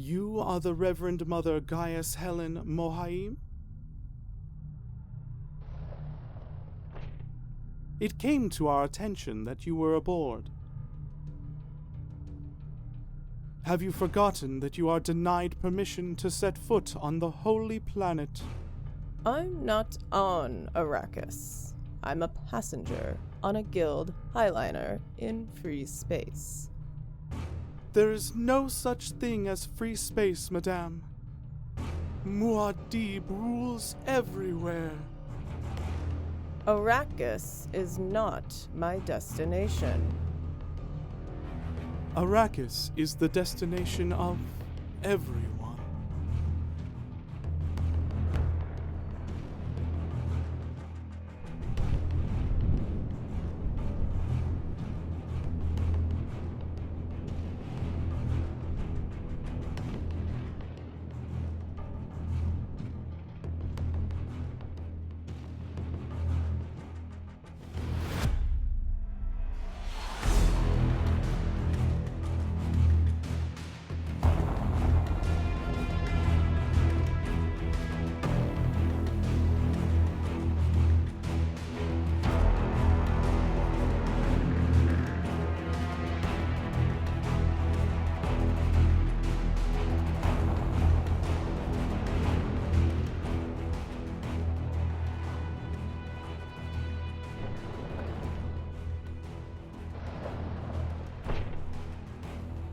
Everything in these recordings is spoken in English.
You are the Reverend Mother Gaius Helen Mohaim? It came to our attention that you were aboard. Have you forgotten that you are denied permission to set foot on the holy planet? I'm not on Arrakis. I'm a passenger on a guild highliner in free space. There is no such thing as free space, madame. Muad'Dib rules everywhere. Arrakis is not my destination. Arrakis is the destination of everyone.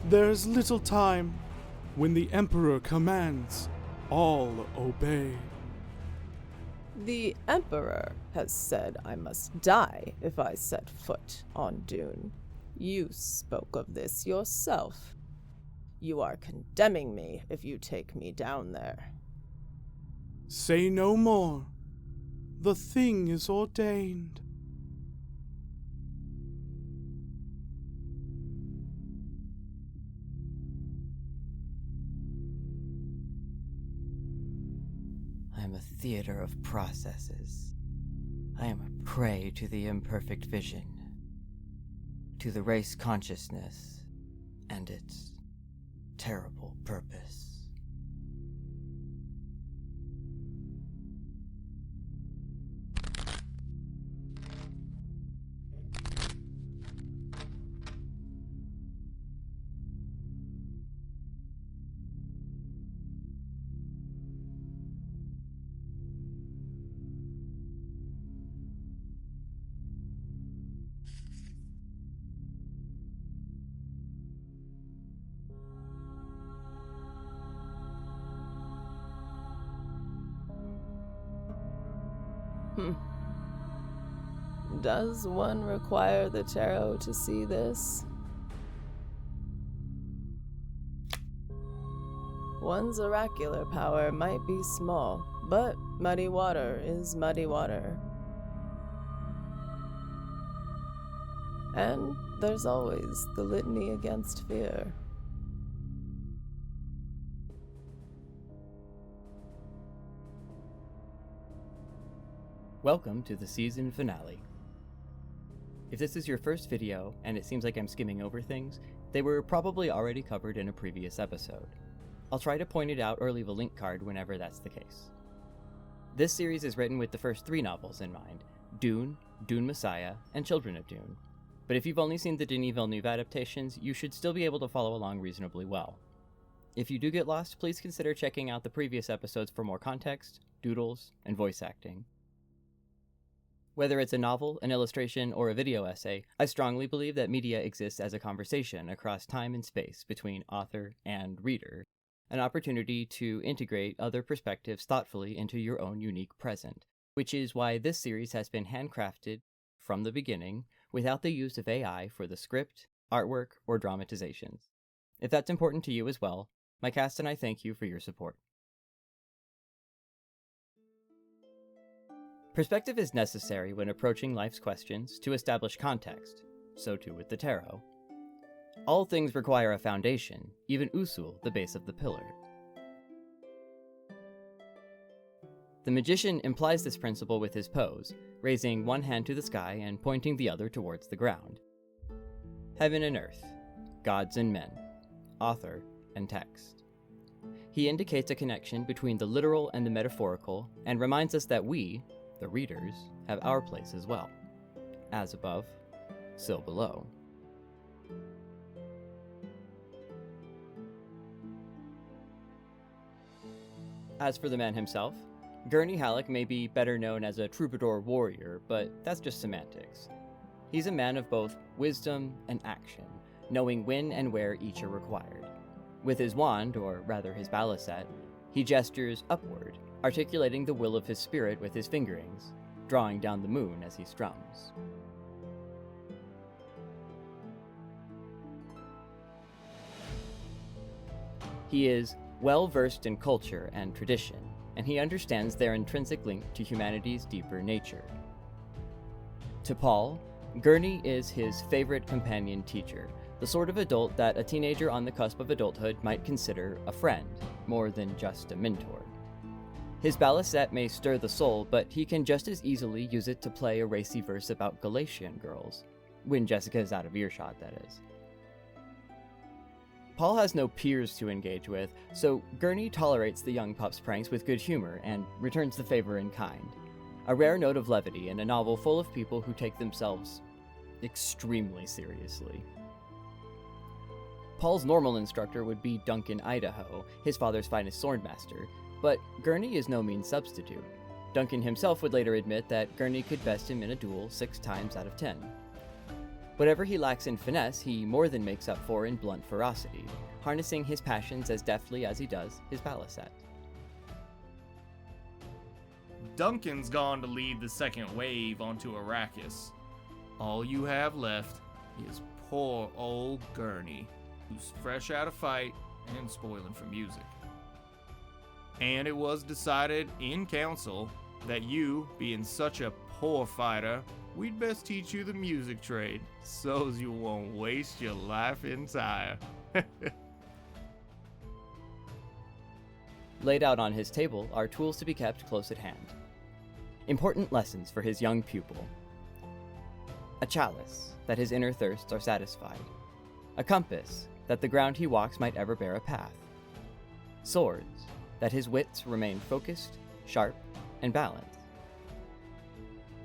There is little time. When the Emperor commands, all obey. The Emperor has said I must die if I set foot on Dune. You spoke of this yourself. You are condemning me if you take me down there. Say no more. The thing is ordained. I am a theater of processes. I am a prey to the imperfect vision, to the race consciousness, and its terrible purpose. Does one require the tarot to see this? One's oracular power might be small, but muddy water is muddy water. And there's always the litany against fear. Welcome to the season finale. If this is your first video, and it seems like I'm skimming over things, they were probably already covered in a previous episode. I'll try to point it out or leave a link card whenever that's the case. This series is written with the first 3 novels in mind: Dune, Dune Messiah, and Children of Dune. But if you've only seen the Denis Villeneuve adaptations, you should still be able to follow along reasonably well. If you do get lost, please consider checking out the previous episodes for more context, doodles, and voice acting. Whether it's a novel, an illustration, or a video essay, I strongly believe that media exists as a conversation across time and space between author and reader, an opportunity to integrate other perspectives thoughtfully into your own unique present, which is why this series has been handcrafted from the beginning without the use of AI for the script, artwork, or dramatizations. If that's important to you as well, my cast and I thank you for your support. Perspective is necessary when approaching life's questions to establish context, so too with the tarot. All things require a foundation, even usul, the base of the pillar. The magician implies this principle with his pose, raising one hand to the sky and pointing the other towards the ground. Heaven and earth, gods and men, author and text. He indicates a connection between the literal and the metaphorical, and reminds us that we, the readers, have our place as well. As above, so below. As for the man himself, Gurney Halleck may be better known as a troubadour warrior, but that's just semantics. He's a man of both wisdom and action, knowing when and where each are required. With his wand, or rather his balisette, he gestures upward, articulating the will of his spirit with his fingerings, drawing down the moon as he strums. He is well-versed in culture and tradition, and he understands their intrinsic link to humanity's deeper nature. To Paul, Gurney is his favorite companion teacher, the sort of adult that a teenager on the cusp of adulthood might consider a friend, more than just a mentor. His balisette may stir the soul, but he can just as easily use it to play a racy verse about Galatian girls, when Jessica is out of earshot, that is. Paul has no peers to engage with, so Gurney tolerates the young pup's pranks with good humor and returns the favor in kind. A rare note of levity in a novel full of people who take themselves extremely seriously. Paul's normal instructor would be Duncan Idaho, his father's finest swordmaster, but Gurney is no mean substitute. Duncan himself would later admit that Gurney could best him in a duel 6 times out of 10. Whatever he lacks in finesse, he more than makes up for in blunt ferocity, harnessing his passions as deftly as he does his balisette. Duncan's gone to lead the second wave onto Arrakis. All you have left is poor old Gurney, who's fresh out of fight and spoiling for music. And it was decided in council that you, being such a poor fighter, we'd best teach you the music trade, so's you won't waste your life entire. Laid out on his table are tools to be kept close at hand. Important lessons for his young pupil. A chalice, that his inner thirsts are satisfied. A compass, that the ground he walks might ever bear a path. Swords, that his wits remain focused, sharp, and balanced.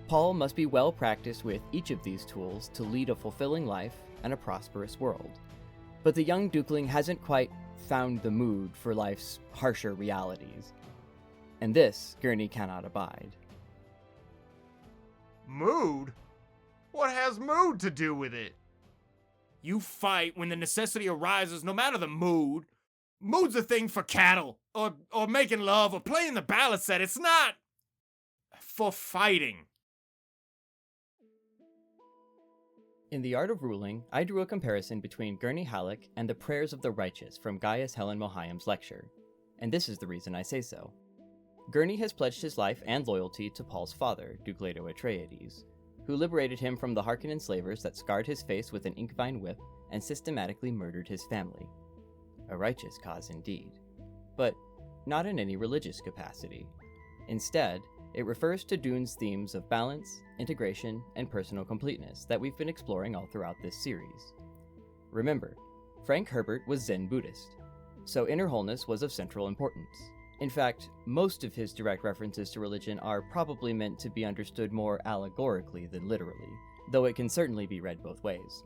Paul must be well practiced with each of these tools to lead a fulfilling life and a prosperous world. But the young dukeling hasn't quite found the mood for life's harsher realities. And this Gurney cannot abide. Mood? What has mood to do with it? You fight when the necessity arises, no matter the mood. Mood's a thing for cattle, or making love, or playing the balisette. It's not for fighting. In The Art of Ruling, I drew a comparison between Gurney Halleck and the Prayers of the Righteous from Gaius Helen Mohiam's lecture, and this is the reason I say so. Gurney has pledged his life and loyalty to Paul's father, Duke Leto Atreides, who liberated him from the Harkonnen enslavers that scarred his face with an inkvine whip and systematically murdered his family. A righteous cause indeed, but not in any religious capacity. Instead, it refers to Dune's themes of balance, integration, and personal completeness that we've been exploring all throughout this series. Remember, Frank Herbert was Zen Buddhist, so inner wholeness was of central importance. In fact, most of his direct references to religion are probably meant to be understood more allegorically than literally, though it can certainly be read both ways.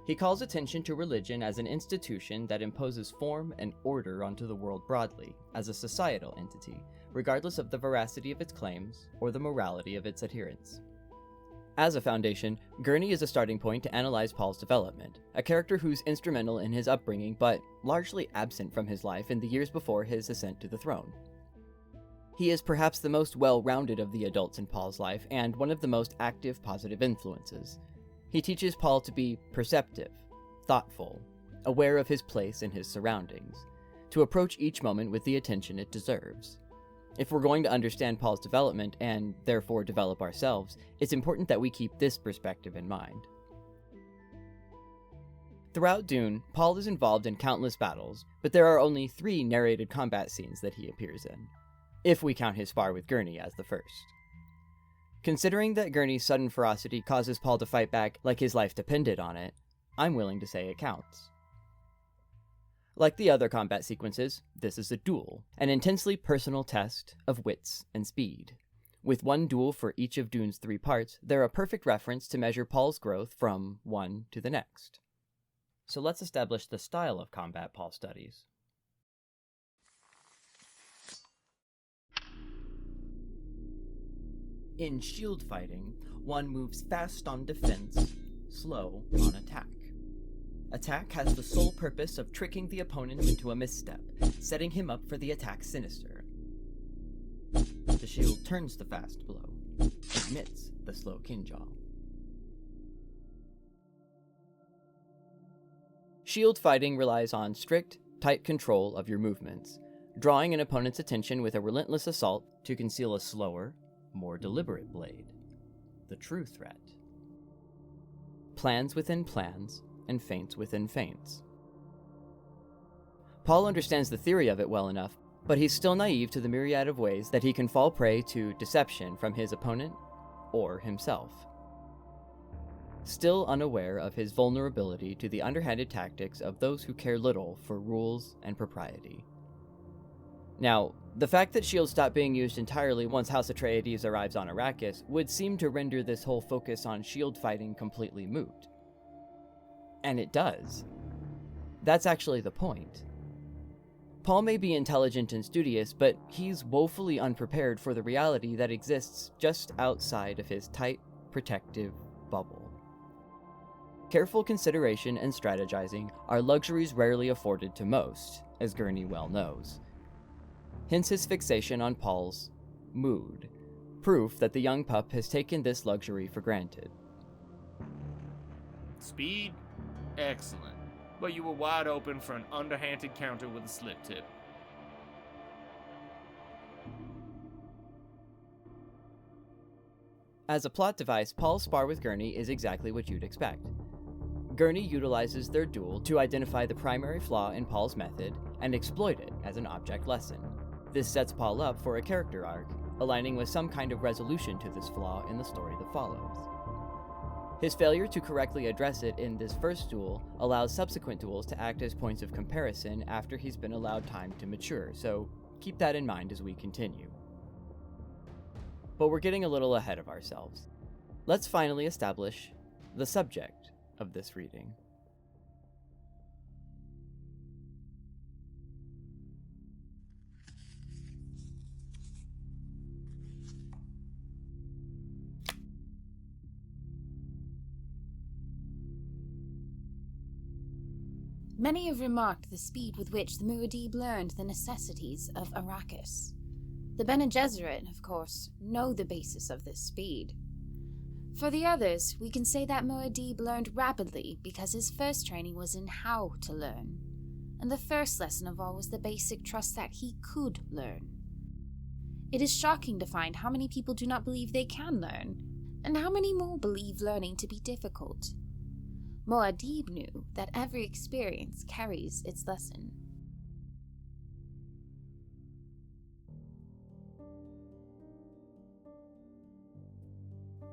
He calls attention to religion as an institution that imposes form and order onto the world broadly, as a societal entity, regardless of the veracity of its claims or the morality of its adherents. As a foundation, Gurney is a starting point to analyze Paul's development, a character who's instrumental in his upbringing but largely absent from his life in the years before his ascent to the throne. He is perhaps the most well-rounded of the adults in Paul's life and one of the most active positive influences. He teaches Paul to be perceptive, thoughtful, aware of his place in his surroundings, to approach each moment with the attention it deserves. If we're going to understand Paul's development and therefore develop ourselves, it's important that we keep this perspective in mind. Throughout Dune, Paul is involved in countless battles, but there are only 3 narrated combat scenes that he appears in, if we count his spar with Gurney as the first. Considering that Gurney's sudden ferocity causes Paul to fight back like his life depended on it, I'm willing to say it counts. Like the other combat sequences, this is a duel, an intensely personal test of wits and speed. With one duel for each of Dune's 3 parts, they're a perfect reference to measure Paul's growth from one to the next. So let's establish the style of combat Paul studies. In shield fighting, one moves fast on defense, slow on attack. Attack has the sole purpose of tricking the opponent into a misstep, setting him up for the attack's sinister. The shield turns the fast blow, admits the slow kinjaw. Shield fighting relies on strict, tight control of your movements, drawing an opponent's attention with a relentless assault to conceal a slower, more deliberate blade. The true threat. Plans within plans, and feints within feints. Paul understands the theory of it well enough, but he's still naive to the myriad of ways that he can fall prey to deception from his opponent or himself. Still unaware of his vulnerability to the underhanded tactics of those who care little for rules and propriety. Now, the fact that shields stop being used entirely once House Atreides arrives on Arrakis would seem to render this whole focus on shield fighting completely moot. And it does. That's actually the point. Paul may be intelligent and studious, but he's woefully unprepared for the reality that exists just outside of his tight, protective bubble. Careful consideration and strategizing are luxuries rarely afforded to most, as Gurney well knows. Hence his fixation on Paul's mood, proof that the young pup has taken this luxury for granted. Speed? Excellent. But you were wide open for an underhanded counter with a slip tip. As a plot device, Paul's spar with Gurney is exactly what you'd expect. Gurney utilizes their duel to identify the primary flaw in Paul's method and exploit it as an object lesson. This sets Paul up for a character arc, aligning with some kind of resolution to this flaw in the story that follows. His failure to correctly address it in this first duel allows subsequent duels to act as points of comparison after he's been allowed time to mature, so keep that in mind as we continue. But we're getting a little ahead of ourselves. Let's finally establish the subject of this reading. Many have remarked the speed with which the Muad'Dib learned the necessities of Arrakis. The Bene Gesserit, of course, know the basis of this speed. For the others, we can say that Muad'Dib learned rapidly because his first training was in how to learn, and the first lesson of all was the basic trust that he could learn. It is shocking to find how many people do not believe they can learn, and how many more believe learning to be difficult. Muad'Dib knew that every experience carries its lesson.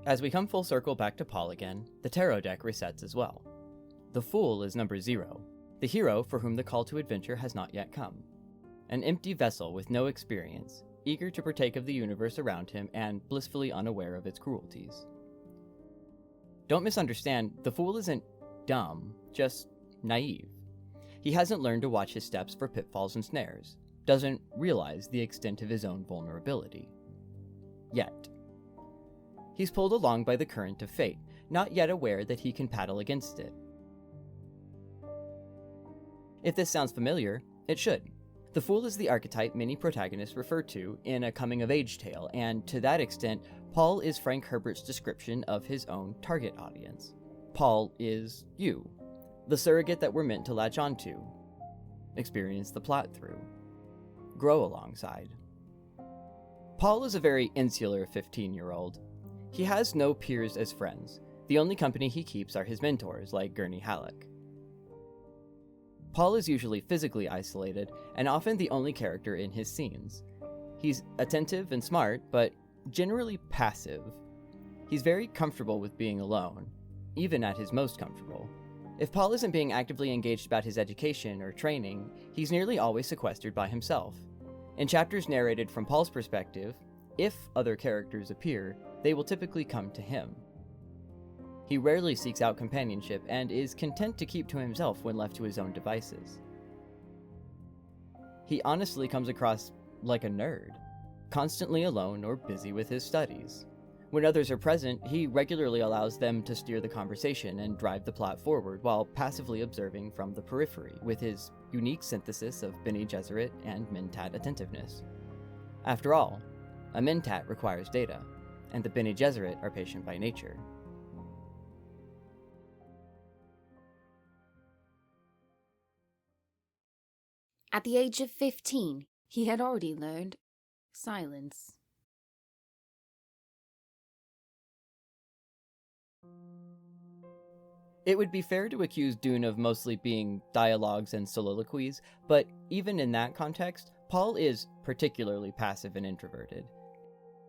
As we come full circle back to Paul again, the tarot deck resets as well. The Fool is number 0, the hero for whom the call to adventure has not yet come. An empty vessel with no experience, eager to partake of the universe around him and blissfully unaware of its cruelties. Don't misunderstand, the Fool isn't dumb, just naive. He hasn't learned to watch his steps for pitfalls and snares, doesn't realize the extent of his own vulnerability. Yet. He's pulled along by the current of fate, not yet aware that he can paddle against it. If this sounds familiar, it should. The Fool is the archetype many protagonists refer to in a coming-of-age tale, and to that extent, Paul is Frank Herbert's description of his own target audience. Paul is you, the surrogate that we're meant to latch onto, experience the plot through, grow alongside. Paul is a very insular 15-year-old. He has no peers as friends. The only company he keeps are his mentors, like Gurney Halleck. Paul is usually physically isolated, and often the only character in his scenes. He's attentive and smart, but generally passive. He's very comfortable with being alone, even at his most comfortable, If Paul isn't being actively engaged about his education or training, he's nearly always sequestered by himself. In chapters narrated from Paul's perspective, if other characters appear, they will typically come to him. He rarely seeks out companionship and is content to keep to himself when left to his own devices. He honestly comes across like a nerd, constantly alone or busy with his studies. When others are present, he regularly allows them to steer the conversation and drive the plot forward while passively observing from the periphery with his unique synthesis of Bene Gesserit and Mentat attentiveness. After all, a Mentat requires data, and the Bene Gesserit are patient by nature. At the age of 15, he had already learned silence. It would be fair to accuse Dune of mostly being dialogues and soliloquies, but even in that context, Paul is particularly passive and introverted.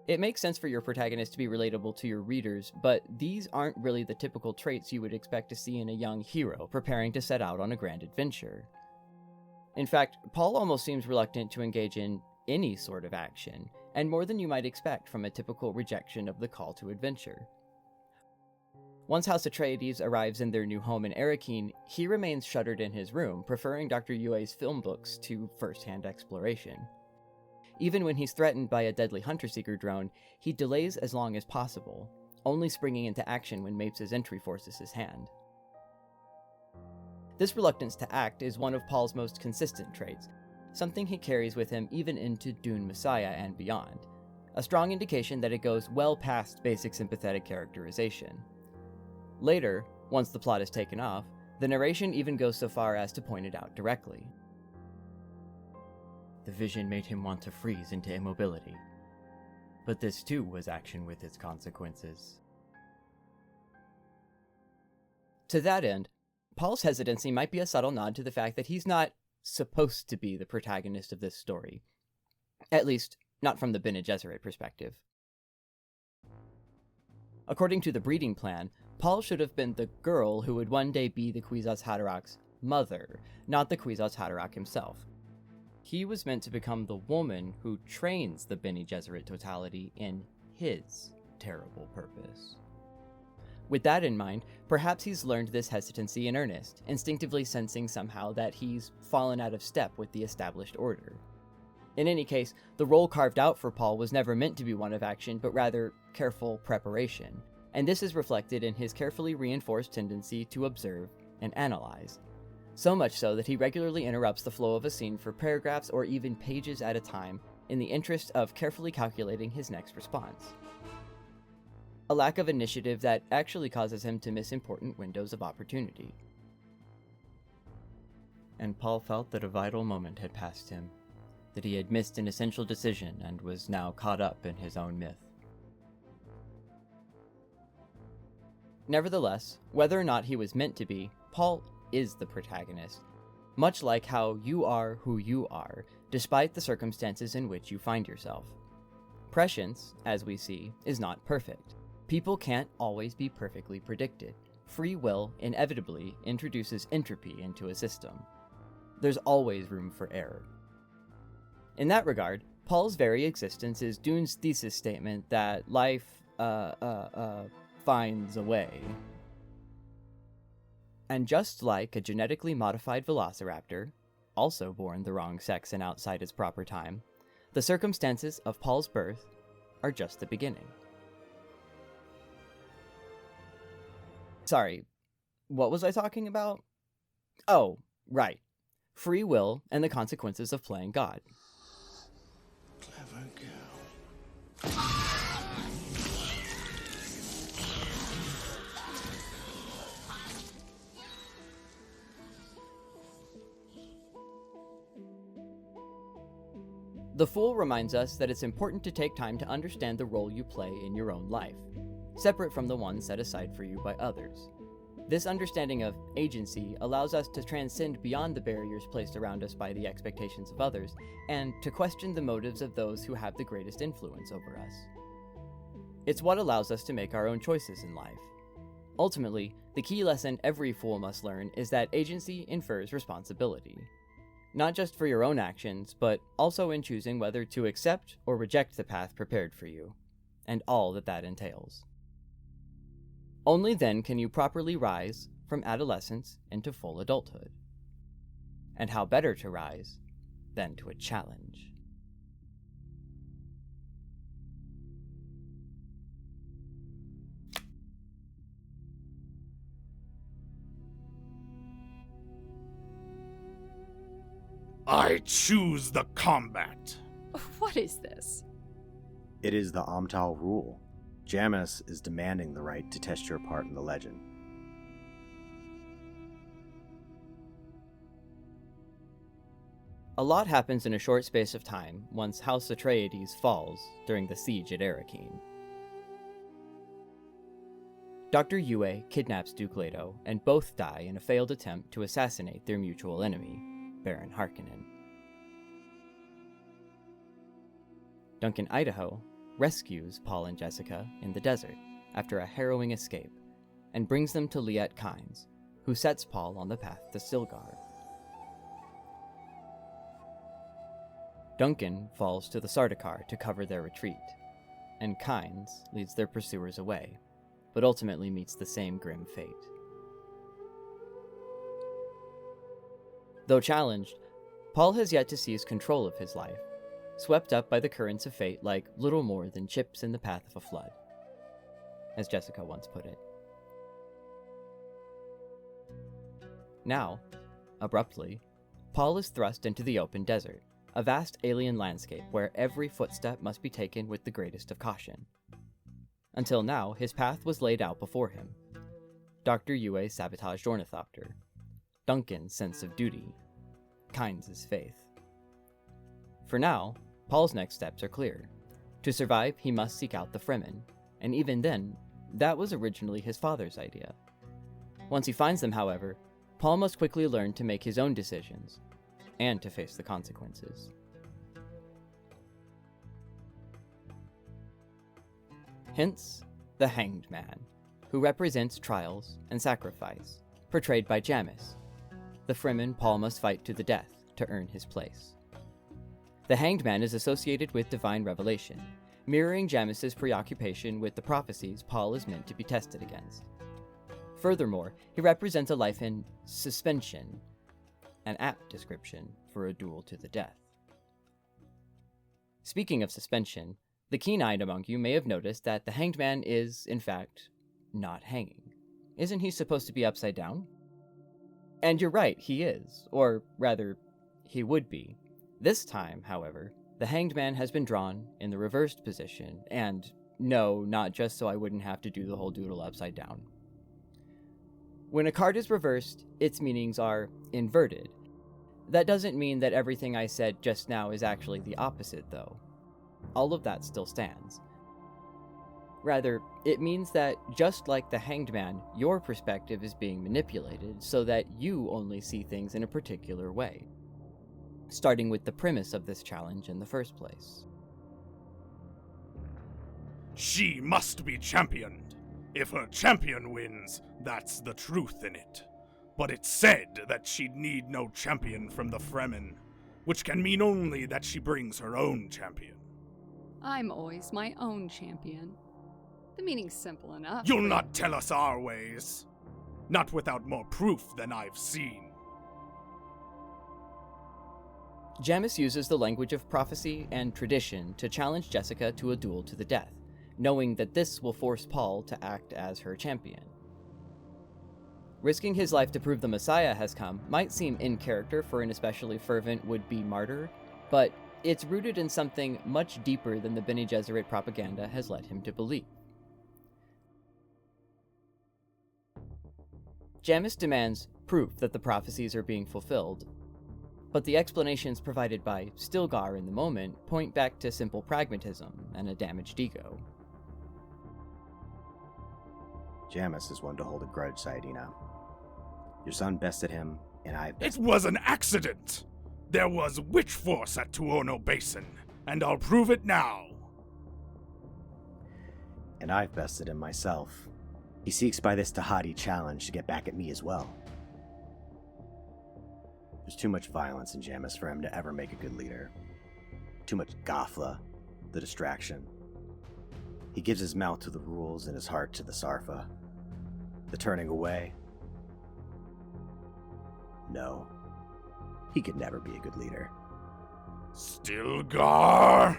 It makes sense for your protagonist to be relatable to your readers, but these aren't really the typical traits you would expect to see in a young hero preparing to set out on a grand adventure. In fact, Paul almost seems reluctant to engage in any sort of action, and more than you might expect from a typical rejection of the call to adventure. Once House Atreides arrives in their new home in Arrakeen, he remains shuttered in his room, preferring Dr. Yue's film books to first-hand exploration. Even when he's threatened by a deadly hunter-seeker drone, he delays as long as possible, only springing into action when Mapes' entry forces his hand. This reluctance to act is one of Paul's most consistent traits, something he carries with him even into Dune Messiah and beyond, a strong indication that it goes well past basic sympathetic characterization. Later, once the plot is taken off, the narration even goes so far as to point it out directly. The vision made him want to freeze into immobility, but this too was action with its consequences. To that end, Paul's hesitancy might be a subtle nod to the fact that he's not supposed to be the protagonist of this story. At least, not from the Bene Gesserit perspective. According to the breeding plan, Paul should have been the girl who would one day be the Kwisatz Haderach's mother, not the Kwisatz Haderach himself. He was meant to become the woman who trains the Bene Gesserit totality in his terrible purpose. With that in mind, perhaps he's learned this hesitancy in earnest, instinctively sensing somehow that he's fallen out of step with the established order. In any case, the role carved out for Paul was never meant to be one of action, but rather careful preparation, and this is reflected in his carefully reinforced tendency to observe and analyze. So much so that he regularly interrupts the flow of a scene for paragraphs or even pages at a time in the interest of carefully calculating his next response. A lack of initiative that actually causes him to miss important windows of opportunity. And Paul felt that a vital moment had passed him, that he had missed an essential decision and was now caught up in his own myth. Nevertheless, whether or not he was meant to be, Paul is the protagonist, much like how you are who you are, despite the circumstances in which you find yourself. Prescience, as we see, is not perfect. People can't always be perfectly predicted. Free will inevitably introduces entropy into a system. There's always room for error. In that regard, Paul's very existence is Dune's thesis statement that life, finds a way. And just like a genetically modified velociraptor, also born the wrong sex and outside its proper time, the circumstances of Paul's birth are just the beginning. Sorry, what was I talking about? Oh, right. Free will and the consequences of playing God. Clever girl. The Fool reminds us that it's important to take time to understand the role you play in your own life, separate from the one set aside for you by others. This understanding of agency allows us to transcend beyond the barriers placed around us by the expectations of others, and to question the motives of those who have the greatest influence over us. It's what allows us to make our own choices in life. Ultimately, the key lesson every fool must learn is that agency infers responsibility. Not just for your own actions, but also in choosing whether to accept or reject the path prepared for you, and all that that entails. Only then can you properly rise from adolescence into full adulthood. And how better to rise than to a challenge? I choose the combat. What is this? It is the Amtal rule. Jamis is demanding the right to test your part in the legend. A lot happens in a short space of time once House Atreides falls during the siege at Arrakeen. Dr. Yue kidnaps Duke Leto, and both die in a failed attempt to assassinate their mutual enemy, Baron Harkonnen. Duncan Idaho rescues Paul and Jessica in the desert after a harrowing escape and brings them to Liet Kynes, who sets Paul on the path to Stilgar. Duncan falls to the Sardaukar to cover their retreat, and Kynes leads their pursuers away, but ultimately meets the same grim fate. Though challenged, Paul has yet to seize control of his life, swept up by the currents of fate like little more than chips in the path of a flood, as Jessica once put it. Now, abruptly, Paul is thrust into the open desert, a vast alien landscape where every footstep must be taken with the greatest of caution. Until now, his path was laid out before him. Dr. Yue's sabotaged ornithopter, Duncan's sense of duty, Kynes' faith. For now, Paul's next steps are clear. To survive, he must seek out the Fremen, and even then, that was originally his father's idea. Once he finds them, however, Paul must quickly learn to make his own decisions, and to face the consequences. Hence, the Hanged Man, who represents trials and sacrifice, portrayed by Jamis, the Fremen Paul must fight to the death to earn his place. The Hanged Man is associated with divine revelation, mirroring Jamis' preoccupation with the prophecies Paul is meant to be tested against. Furthermore, he represents a life in suspension, an apt description for a duel to the death. Speaking of suspension, the keen-eyed among you may have noticed that the Hanged Man is, in fact, not hanging. Isn't he supposed to be upside down? And you're right, he is, or rather, he would be. This time, however, the Hanged Man has been drawn in the reversed position, and no, not just so I wouldn't have to do the whole doodle upside down. When a card is reversed, its meanings are inverted. That doesn't mean that everything I said just now is actually the opposite, though. All of that still stands. Rather, it means that, just like the Hanged Man, your perspective is being manipulated so that you only see things in a particular way, starting with the premise of this challenge in the first place. She must be championed. If her champion wins, that's the truth in it. But it's said that she'd need no champion from the Fremen, which can mean only that she brings her own champion. I'm always my own champion. The meaning's simple enough. You'll not tell us our ways. Not without more proof than I've seen. Jamis uses the language of prophecy and tradition to challenge Jessica to a duel to the death, knowing that this will force Paul to act as her champion. Risking his life to prove the Messiah has come might seem in character for an especially fervent would-be martyr, but it's rooted in something much deeper than the Bene Gesserit propaganda has led him to believe. Jamis demands proof that the prophecies are being fulfilled, but the explanations provided by Stilgar in the moment point back to simple pragmatism and a damaged ego. Jamis is one to hold a grudge, Saidina. Your son bested him, and It was an accident! There was witch force at Tuono Basin, and I'll prove it now! And I've bested him myself. He seeks by this Tahati challenge to get back at me as well. There's too much violence in Jamis for him to ever make a good leader. Too much Gafla, the distraction. He gives his mouth to the rules and his heart to the Sarfa. The turning away. No. He could never be a good leader. Stilgar!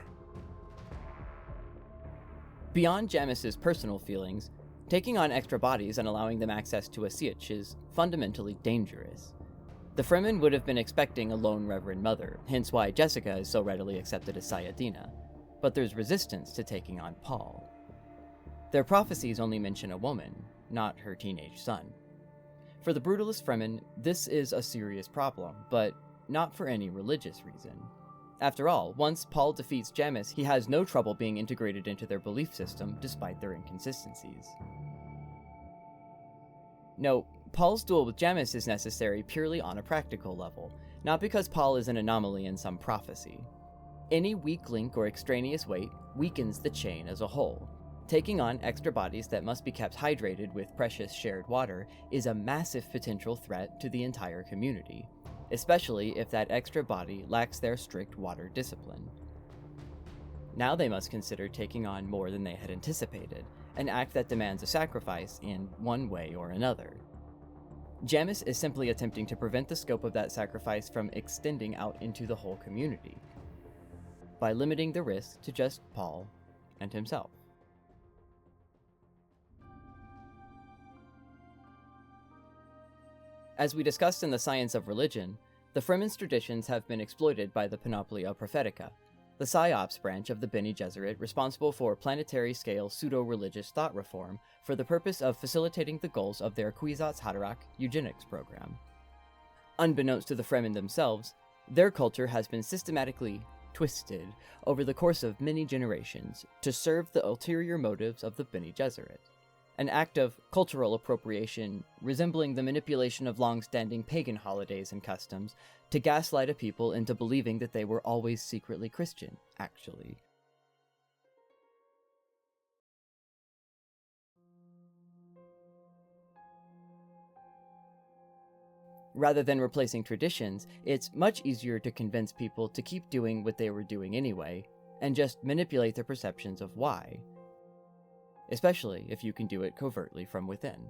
Beyond Jamis's personal feelings, taking on extra bodies and allowing them access to a Sietch is fundamentally dangerous. The Fremen would have been expecting a lone Reverend Mother, hence why Jessica is so readily accepted as Sayadina, but there's resistance to taking on Paul. Their prophecies only mention a woman, not her teenage son. For the brutalist Fremen, this is a serious problem, but not for any religious reason. After all, once Paul defeats Jamis, he has no trouble being integrated into their belief system despite their inconsistencies. No, Paul's duel with Jamis is necessary purely on a practical level, not because Paul is an anomaly in some prophecy. Any weak link or extraneous weight weakens the chain as a whole. Taking on extra bodies that must be kept hydrated with precious shared water is a massive potential threat to the entire community, especially if that extra body lacks their strict water discipline. Now they must consider taking on more than they had anticipated, an act that demands a sacrifice in one way or another. Jamis is simply attempting to prevent the scope of that sacrifice from extending out into the whole community, by limiting the risk to just Paul and himself. As we discussed in the Science of Religion, the Fremen's traditions have been exploited by the Panoplia Prophetica, the PsyOps branch of the Bene Gesserit responsible for planetary-scale pseudo-religious thought reform for the purpose of facilitating the goals of their Kwisatz Haderach eugenics program. Unbeknownst to the Fremen themselves, their culture has been systematically twisted over the course of many generations to serve the ulterior motives of the Bene Gesserit. An act of cultural appropriation resembling the manipulation of long-standing pagan holidays and customs to gaslight a people into believing that they were always secretly Christian, actually. Rather than replacing traditions, it's much easier to convince people to keep doing what they were doing anyway, and just manipulate their perceptions of why. Especially if you can do it covertly from within.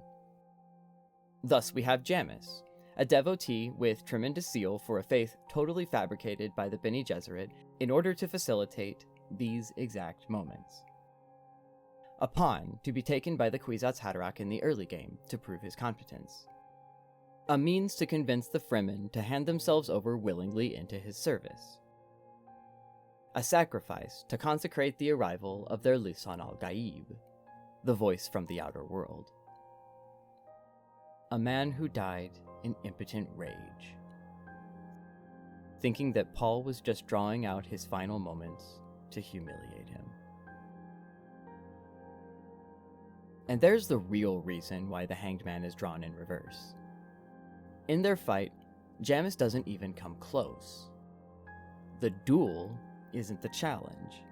Thus we have Jamis, a devotee with tremendous zeal for a faith totally fabricated by the Bene Gesserit in order to facilitate these exact moments. A pawn to be taken by the Kwisatz Haderach in the early game to prove his competence. A means to convince the Fremen to hand themselves over willingly into his service. A sacrifice to consecrate the arrival of their Lisan al-Gaib, the voice from the outer world. A man who died in impotent rage, thinking that Paul was just drawing out his final moments to humiliate him. And there's the real reason why the Hanged Man is drawn in reverse. In their fight, Jamis doesn't even come close. The duel isn't the challenge.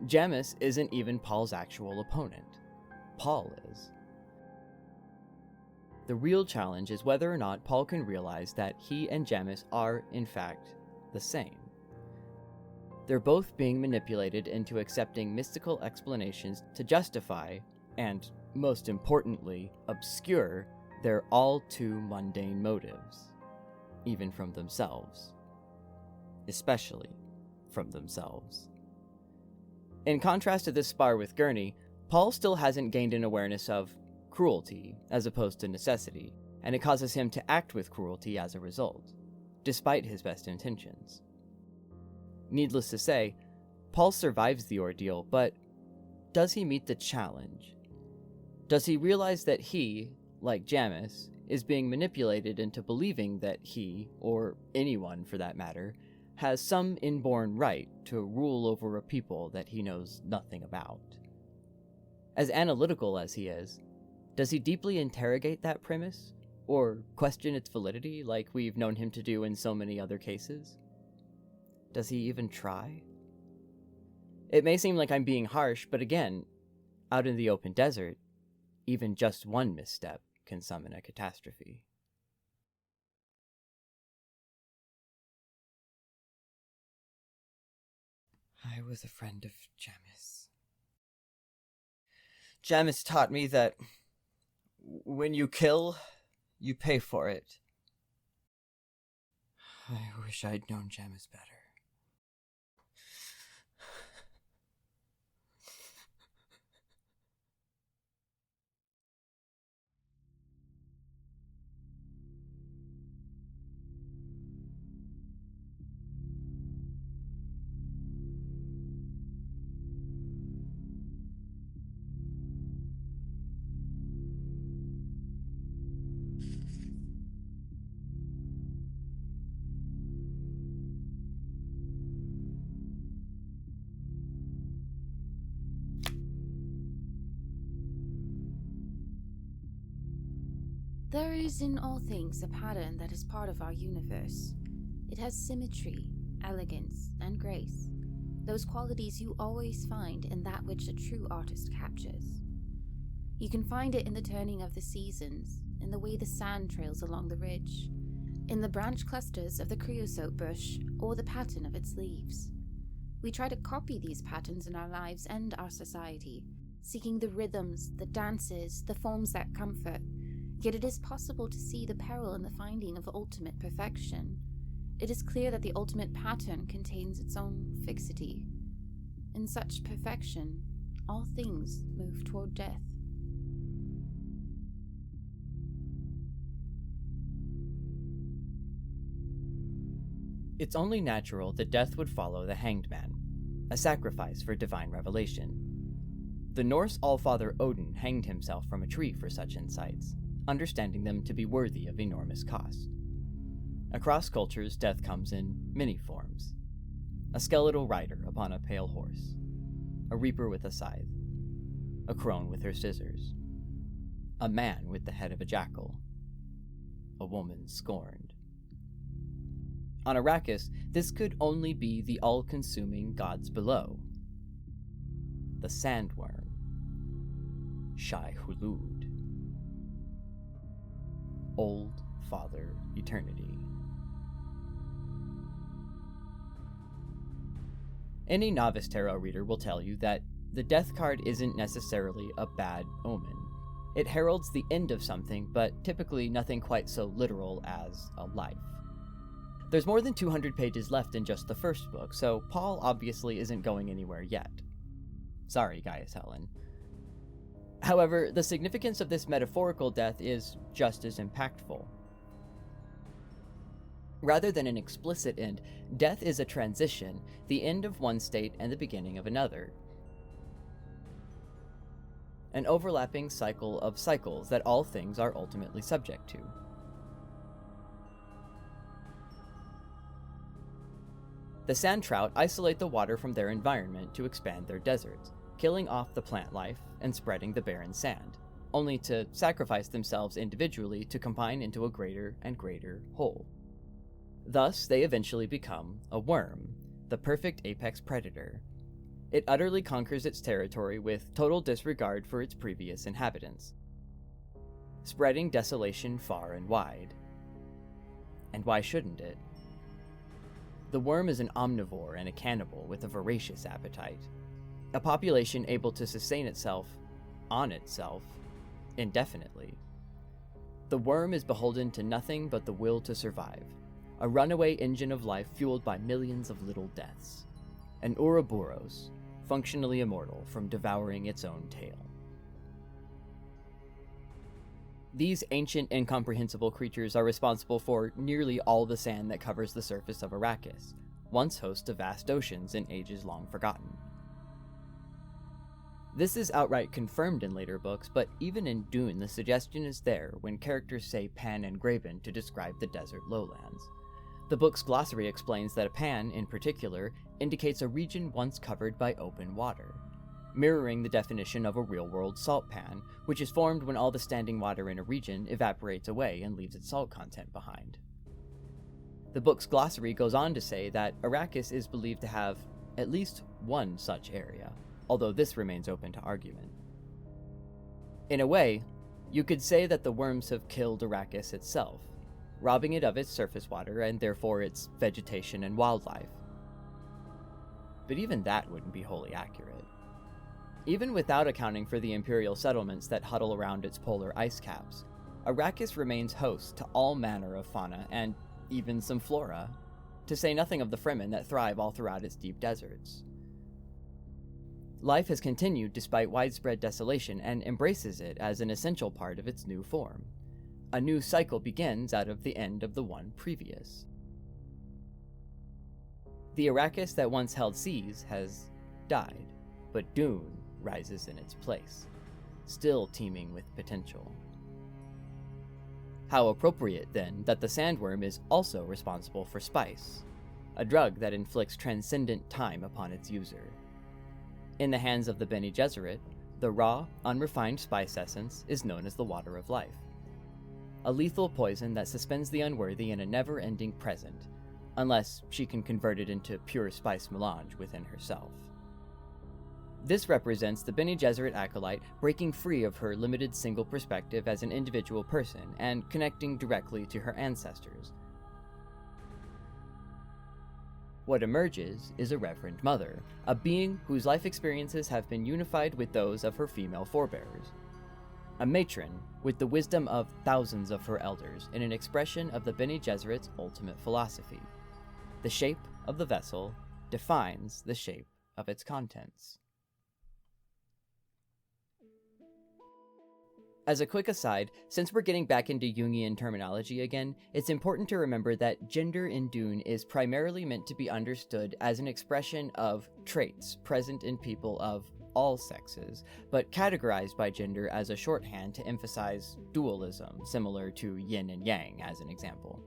Jamis isn't even Paul's actual opponent. Paul is. The real challenge is whether or not Paul can realize that he and Jamis are, in fact, the same. They're both being manipulated into accepting mystical explanations to justify, and, most importantly, obscure, their all too mundane motives, even from themselves. Especially from themselves. In contrast to this spar with Gurney, Paul still hasn't gained an awareness of cruelty as opposed to necessity, and it causes him to act with cruelty as a result, despite his best intentions. Needless to say, Paul survives the ordeal, but does he meet the challenge? Does he realize that he, like Jamis, is being manipulated into believing that he, or anyone for that matter, has some inborn right to rule over a people that he knows nothing about? As analytical as he is, does he deeply interrogate that premise, or question its validity like we've known him to do in so many other cases? Does he even try? It may seem like I'm being harsh, but again, out in the open desert, even just one misstep can summon a catastrophe. I was a friend of Jamis. Jamis taught me that when you kill, you pay for it. I wish I'd known Jamis better. There is in all things a pattern that is part of our universe. It has symmetry, elegance, and grace, those qualities you always find in that which a true artist captures. You can find it in the turning of the seasons, in the way the sand trails along the ridge, in the branch clusters of the creosote bush, or the pattern of its leaves. We try to copy these patterns in our lives and our society, seeking the rhythms, the dances, the forms that comfort. Yet it is possible to see the peril in the finding of ultimate perfection. It is clear that the ultimate pattern contains its own fixity. In such perfection, all things move toward death. It's only natural that death would follow the hanged man, a sacrifice for divine revelation. The Norse Allfather Odin hanged himself from a tree for such insights, understanding them to be worthy of enormous cost. Across cultures, death comes in many forms. A skeletal rider upon a pale horse, a reaper with a scythe, a crone with her scissors, a man with the head of a jackal, a woman scorned. On Arrakis, this could only be the all-consuming gods below. The sandworm, Shai Hulud. Old Father Eternity. Any novice tarot reader will tell you that the death card isn't necessarily a bad omen. It heralds the end of something, but typically nothing quite so literal as a life. There's more than 200 pages left in just the first book, so Paul obviously isn't going anywhere yet. Sorry, Gaius Helen. However, the significance of this metaphorical death is just as impactful. Rather than an explicit end, death is a transition, the end of one state and the beginning of another. An overlapping cycle of cycles that all things are ultimately subject to. The sand trout isolate the water from their environment to expand their deserts, killing off the plant life and spreading the barren sand, only to sacrifice themselves individually to combine into a greater and greater whole. Thus, they eventually become a worm, the perfect apex predator. It utterly conquers its territory with total disregard for its previous inhabitants, spreading desolation far and wide. And why shouldn't it? The worm is an omnivore and a cannibal with a voracious appetite. A population able to sustain itself, on itself, indefinitely. The worm is beholden to nothing but the will to survive, a runaway engine of life fueled by millions of little deaths. An Ouroboros, functionally immortal from devouring its own tail. These ancient, incomprehensible creatures are responsible for nearly all the sand that covers the surface of Arrakis, once host of vast oceans in ages long forgotten. This is outright confirmed in later books, but even in Dune the suggestion is there when characters say pan and graben to describe the desert lowlands. The book's glossary explains that a pan, in particular, indicates a region once covered by open water, mirroring the definition of a real-world salt pan, which is formed when all the standing water in a region evaporates away and leaves its salt content behind. The book's glossary goes on to say that Arrakis is believed to have at least one such area, although this remains open to argument. In a way, you could say that the worms have killed Arrakis itself, robbing it of its surface water and therefore its vegetation and wildlife. But even that wouldn't be wholly accurate. Even without accounting for the Imperial settlements that huddle around its polar ice caps, Arrakis remains host to all manner of fauna and even some flora, to say nothing of the Fremen that thrive all throughout its deep deserts. Life has continued despite widespread desolation and embraces it as an essential part of its new form. A new cycle begins out of the end of the one previous. The Arrakis that once held seas has died, but Dune rises in its place, still teeming with potential. How appropriate, then, that the sandworm is also responsible for spice, a drug that inflicts transcendent time upon its user. In the hands of the Bene Gesserit, the raw, unrefined spice essence is known as the Water of Life, a lethal poison that suspends the unworthy in a never-ending present, unless she can convert it into pure spice melange within herself. This represents the Bene Gesserit acolyte breaking free of her limited single perspective as an individual person and connecting directly to her ancestors. What emerges is a Reverend Mother, a being whose life experiences have been unified with those of her female forebears. A matron with the wisdom of thousands of her elders in an expression of the Bene Gesserit's ultimate philosophy. The shape of the vessel defines the shape of its contents. As a quick aside, since we're getting back into Jungian terminology again, it's important to remember that gender in Dune is primarily meant to be understood as an expression of traits present in people of all sexes, but categorized by gender as a shorthand to emphasize dualism, similar to yin and yang as an example.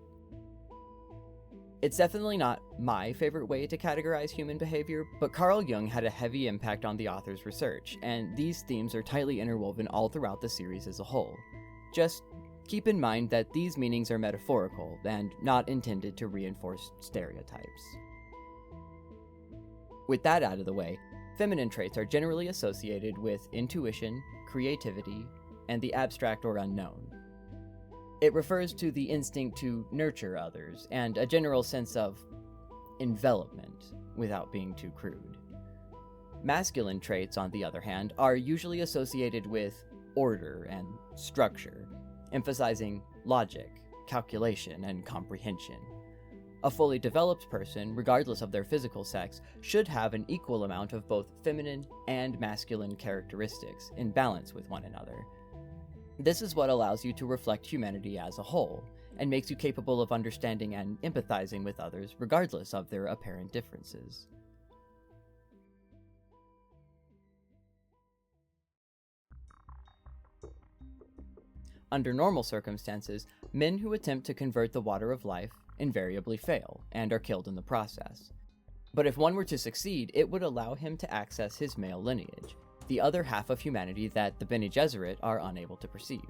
It's definitely not my favorite way to categorize human behavior, but Carl Jung had a heavy impact on the author's research, and these themes are tightly interwoven all throughout the series as a whole. Just keep in mind that these meanings are metaphorical and not intended to reinforce stereotypes. With that out of the way, feminine traits are generally associated with intuition, creativity, and the abstract or unknown. It refers to the instinct to nurture others, and a general sense of envelopment, without being too crude. Masculine traits, on the other hand, are usually associated with order and structure, emphasizing logic, calculation, and comprehension. A fully developed person, regardless of their physical sex, should have an equal amount of both feminine and masculine characteristics in balance with one another. This is what allows you to reflect humanity as a whole, and makes you capable of understanding and empathizing with others regardless of their apparent differences. Under normal circumstances, men who attempt to convert the Water of Life invariably fail, and are killed in the process. But if one were to succeed, it would allow him to access his male lineage, the other half of humanity that the Bene Gesserit are unable to perceive.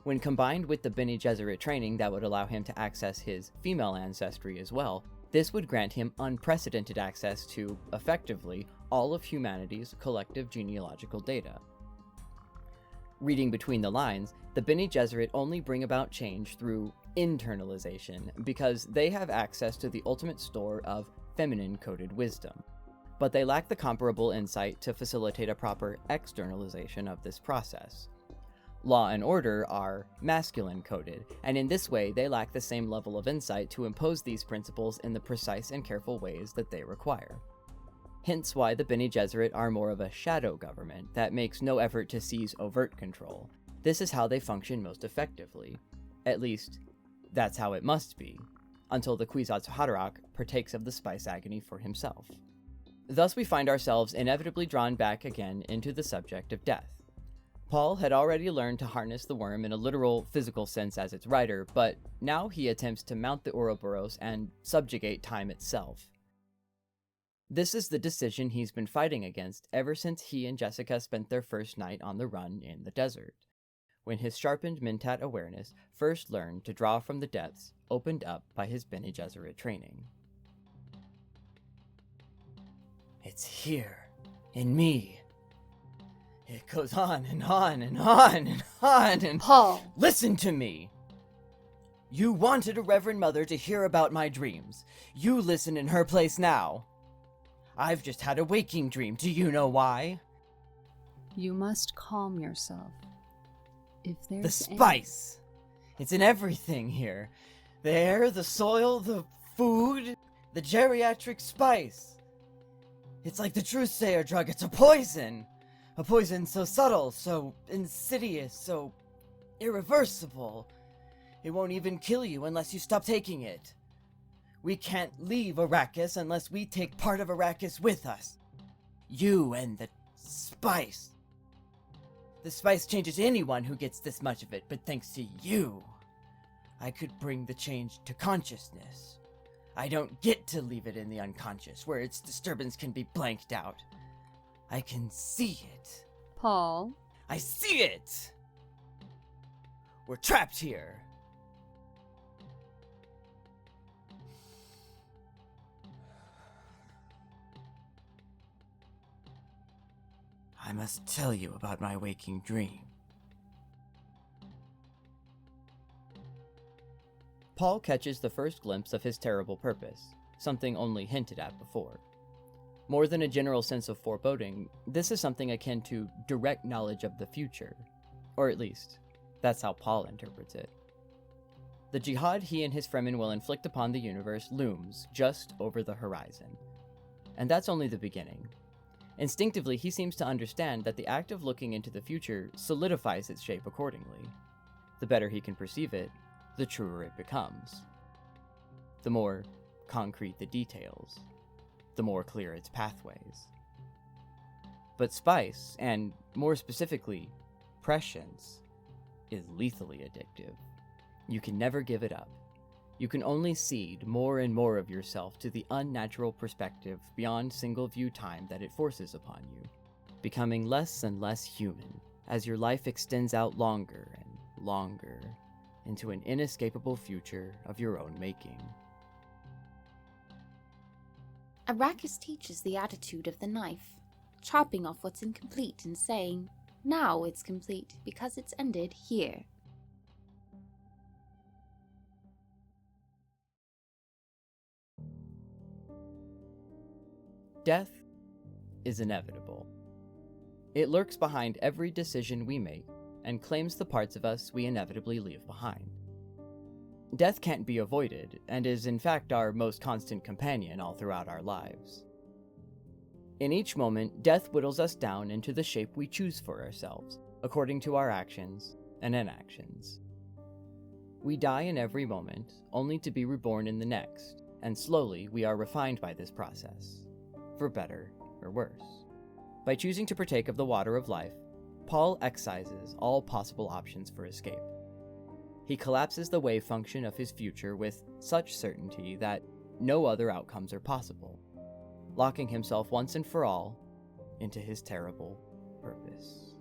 When combined with the Bene Gesserit training that would allow him to access his female ancestry as well, this would grant him unprecedented access to, effectively, all of humanity's collective genealogical data. Reading between the lines, the Bene Gesserit only bring about change through internalization, because they have access to the ultimate store of feminine-coded wisdom. But they lack the comparable insight to facilitate a proper externalization of this process. Law and order are masculine-coded, and in this way they lack the same level of insight to impose these principles in the precise and careful ways that they require. Hence why the Bene Gesserit are more of a shadow government that makes no effort to seize overt control. This is how they function most effectively. At least, that's how it must be, until the Kwisatz Haderach partakes of the spice agony for himself. Thus we find ourselves inevitably drawn back again into the subject of death. Paul had already learned to harness the worm in a literal, physical sense as its rider, but now he attempts to mount the Ouroboros and subjugate time itself. This is the decision he's been fighting against ever since he and Jessica spent their first night on the run in the desert, when his sharpened Mentat awareness first learned to draw from the depths opened up by his Bene Gesserit training. It's here, in me. It goes on and on and on and on and... Paul! Listen to me! You wanted a Reverend Mother to hear about my dreams. You listen in her place now. I've just had a waking dream. Do you know why? You must calm yourself. If there's The spice! It's in everything here. The air, the soil, the food, the geriatric spice. It's like the Truthsayer drug. It's a poison. A poison so subtle, so insidious, so irreversible. It won't even kill you unless you stop taking it. We can't leave Arrakis unless we take part of Arrakis with us. You and the spice. The spice changes anyone who gets this much of it, but thanks to you, I could bring the change to consciousness. I don't get to leave it in the unconscious, where its disturbance can be blanked out. I can see it. Paul? I see it! We're trapped here. I must tell you about my waking dream. Paul catches the first glimpse of his terrible purpose, something only hinted at before. More than a general sense of foreboding, this is something akin to direct knowledge of the future. Or at least, that's how Paul interprets it. The jihad he and his Fremen will inflict upon the universe looms just over the horizon. And that's only the beginning. Instinctively, he seems to understand that the act of looking into the future solidifies its shape accordingly. The better he can perceive it, the truer it becomes. The more concrete the details, the more clear its pathways. But spice, and more specifically, prescience, is lethally addictive. You can never give it up. You can only cede more and more of yourself to the unnatural perspective beyond single-view time that it forces upon you, becoming less and less human as your life extends out longer and longer into an inescapable future of your own making. Arrakis teaches the attitude of the knife, chopping off what's incomplete and saying, now it's complete because it's ended here. Death is inevitable. It lurks behind every decision we make and claims the parts of us we inevitably leave behind. Death can't be avoided, and is in fact our most constant companion all throughout our lives. In each moment, death whittles us down into the shape we choose for ourselves, according to our actions and inactions. We die in every moment, only to be reborn in the next, and slowly we are refined by this process, for better or worse. By choosing to partake of the water of life, Paul excises all possible options for escape. He collapses the wave function of his future with such certainty that no other outcomes are possible, locking himself once and for all into his terrible purpose.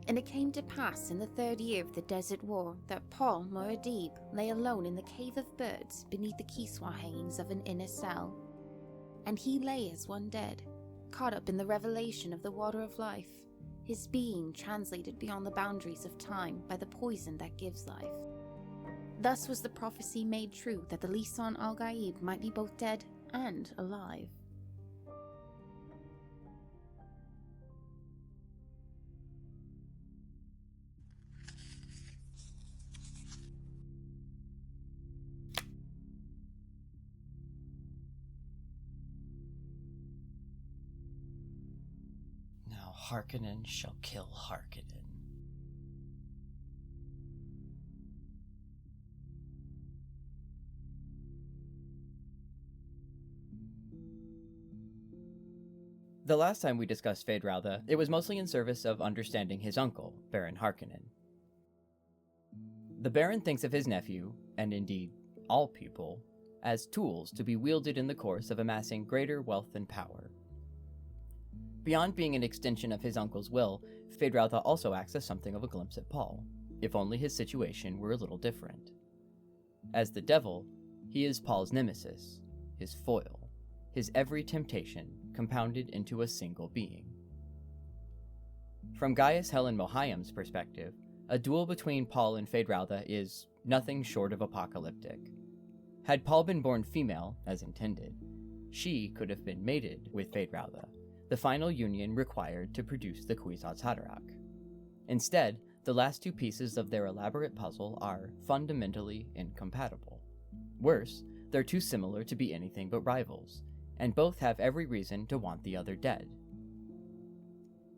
And it came to pass in the 3rd year of the Desert War that Paul Muad'Dib lay alone in the Cave of Birds beneath the Kiswa hangings of an inner cell. And he lay as one dead, caught up in the revelation of the water of life, his being translated beyond the boundaries of time by the poison that gives life. Thus was the prophecy made true that the Lisan al-Gaib might be both dead and alive. Now Harkonnen shall kill Harkonnen. The last time we discussed Feyd-Rautha, it was mostly in service of understanding his uncle, Baron Harkonnen. The Baron thinks of his nephew, and indeed all people, as tools to be wielded in the course of amassing greater wealth and power. Beyond being an extension of his uncle's will, Feyd-Rautha also acts as something of a glimpse at Paul, if only his situation were a little different. As the Devil, he is Paul's nemesis, his foil, his every temptation compounded into a single being. From Gaius Helen Mohiam's perspective, a duel between Paul and Feyd-Rautha is nothing short of apocalyptic. Had Paul been born female, as intended, she could have been mated with Feyd-Rautha, the final union required to produce the Kwisatz Haderach. Instead, the last two pieces of their elaborate puzzle are fundamentally incompatible. Worse, they're too similar to be anything but rivals, and both have every reason to want the other dead.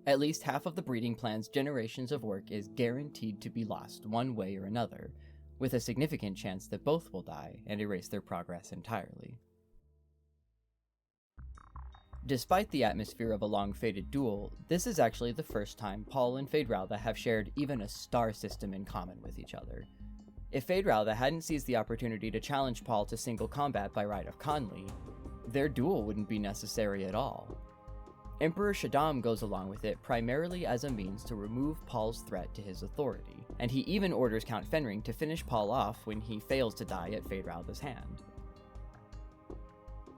At least half of the breeding plan's generations of work is guaranteed to be lost one way or another, with a significant chance that both will die and erase their progress entirely. Despite the atmosphere of a long-fated duel, this is actually the first time Paul and Feyd-Rautha have shared even a star system in common with each other. If Feyd-Rautha hadn't seized the opportunity to challenge Paul to single combat by right of Conley, their duel wouldn't be necessary at all. Emperor Shaddam goes along with it primarily as a means to remove Paul's threat to his authority, and he even orders Count Fenring to finish Paul off when he fails to die at Feyd-Rautha's hand.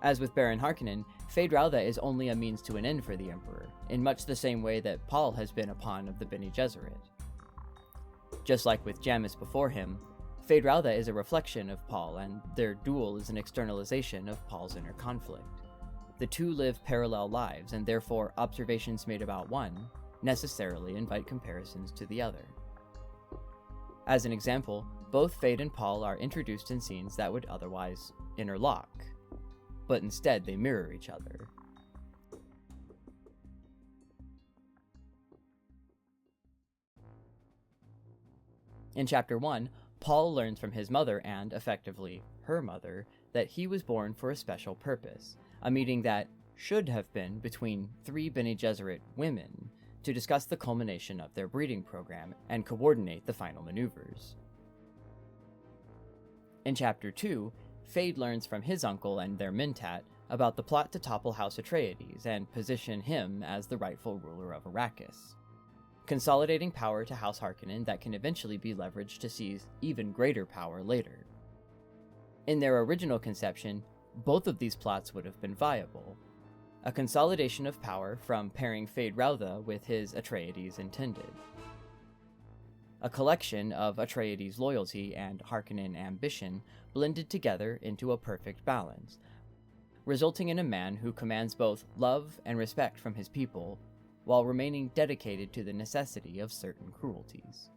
As with Baron Harkonnen, Feyd-Rautha is only a means to an end for the Emperor, in much the same way that Paul has been a pawn of the Bene Gesserit. Just like with Jamis before him, Feyd-Rautha is a reflection of Paul, and their duel is an externalization of Paul's inner conflict. The two live parallel lives, and therefore observations made about one necessarily invite comparisons to the other. As an example, both Feyd and Paul are introduced in scenes that would otherwise interlock, but instead they mirror each other. In Chapter 1, Paul learns from his mother and, effectively, her mother, that he was born for a special purpose, a meeting that should have been between 3 Bene Gesserit women to discuss the culmination of their breeding program and coordinate the final maneuvers. In Chapter 2, Feyd learns from his uncle and their Mentat about the plot to topple House Atreides and position him as the rightful ruler of Arrakis, consolidating power to House Harkonnen that can eventually be leveraged to seize even greater power later. In their original conception, both of these plots would have been viable. A consolidation of power from pairing Feyd-Rautha with his Atreides intended. A collection of Atreides loyalty and Harkonnen ambition blended together into a perfect balance, resulting in a man who commands both love and respect from his people, while remaining dedicated to the necessity of certain cruelties.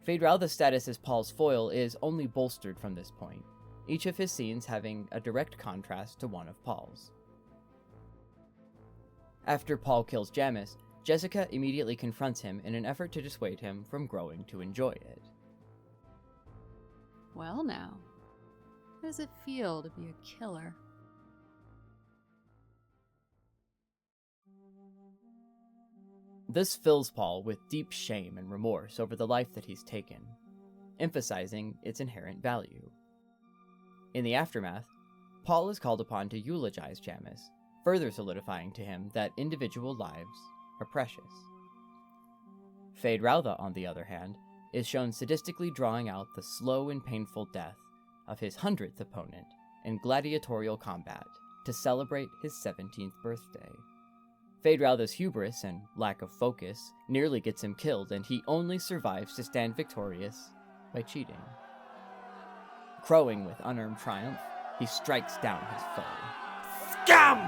Feyd-Rautha's status as Paul's foil is only bolstered from this point, each of his scenes having a direct contrast to one of Paul's. After Paul kills Jamis, Jessica immediately confronts him in an effort to dissuade him from growing to enjoy it. Well now, how does it feel to be a killer? This fills Paul with deep shame and remorse over the life that he's taken, emphasizing its inherent value. In the aftermath, Paul is called upon to eulogize Jamis, further solidifying to him that individual lives are precious. Feyd-Rautha, on the other hand, is shown sadistically drawing out the slow and painful death of his 100th opponent in gladiatorial combat to celebrate his 17th birthday. Feyd-Rautha's hubris and lack of focus nearly gets him killed, and he only survives to stand victorious by cheating. Crowing with unearned triumph, he strikes down his foe. Scum!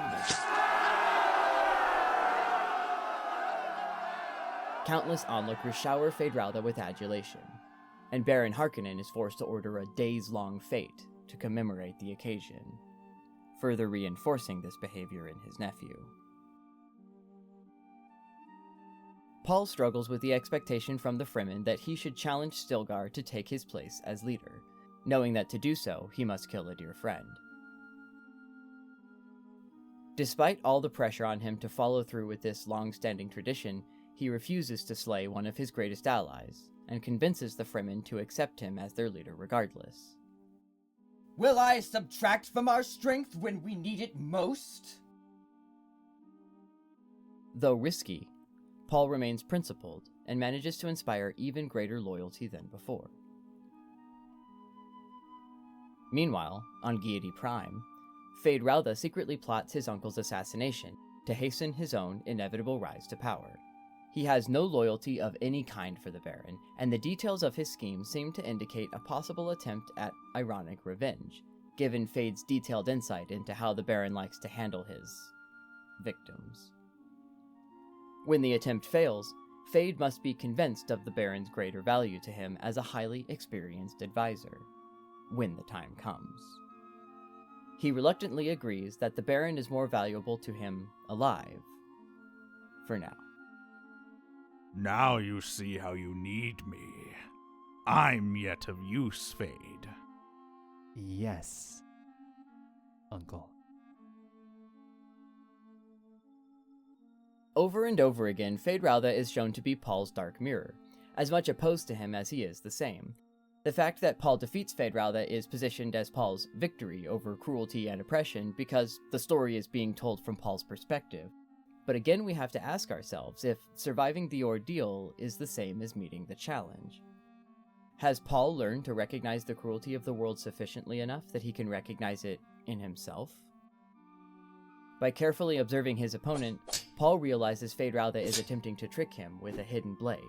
Countless onlookers shower Feyd-Rautha with adulation, and Baron Harkonnen is forced to order a days-long fete to commemorate the occasion, further reinforcing this behavior in his nephew. Paul struggles with the expectation from the Fremen that he should challenge Stilgar to take his place as leader, knowing that to do so, he must kill a dear friend. Despite all the pressure on him to follow through with this long-standing tradition, he refuses to slay one of his greatest allies, and convinces the Fremen to accept him as their leader regardless. Will I subtract from our strength when we need it most? Though risky, Paul remains principled and manages to inspire even greater loyalty than before. Meanwhile, on Giedi Prime, Fade Rautha secretly plots his uncle's assassination to hasten his own inevitable rise to power. He has no loyalty of any kind for the Baron, and the details of his scheme seem to indicate a possible attempt at ironic revenge, given Fade's detailed insight into how the Baron likes to handle his victims. When the attempt fails, Fade must be convinced of the Baron's greater value to him as a highly experienced advisor, when the time comes. He reluctantly agrees that the Baron is more valuable to him alive, for now. Now you see how you need me. I'm yet of use, Fade. Yes, Uncle. Over and over again, Fade Rautha is shown to be Paul's dark mirror, as much opposed to him as he is the same. The fact that Paul defeats Fade Rautha is positioned as Paul's victory over cruelty and oppression because the story is being told from Paul's perspective. But again, we have to ask ourselves if surviving the ordeal is the same as meeting the challenge. Has Paul learned to recognize the cruelty of the world sufficiently enough that he can recognize it in himself? By carefully observing his opponent, Paul realizes Fade Rautha is attempting to trick him with a hidden blade,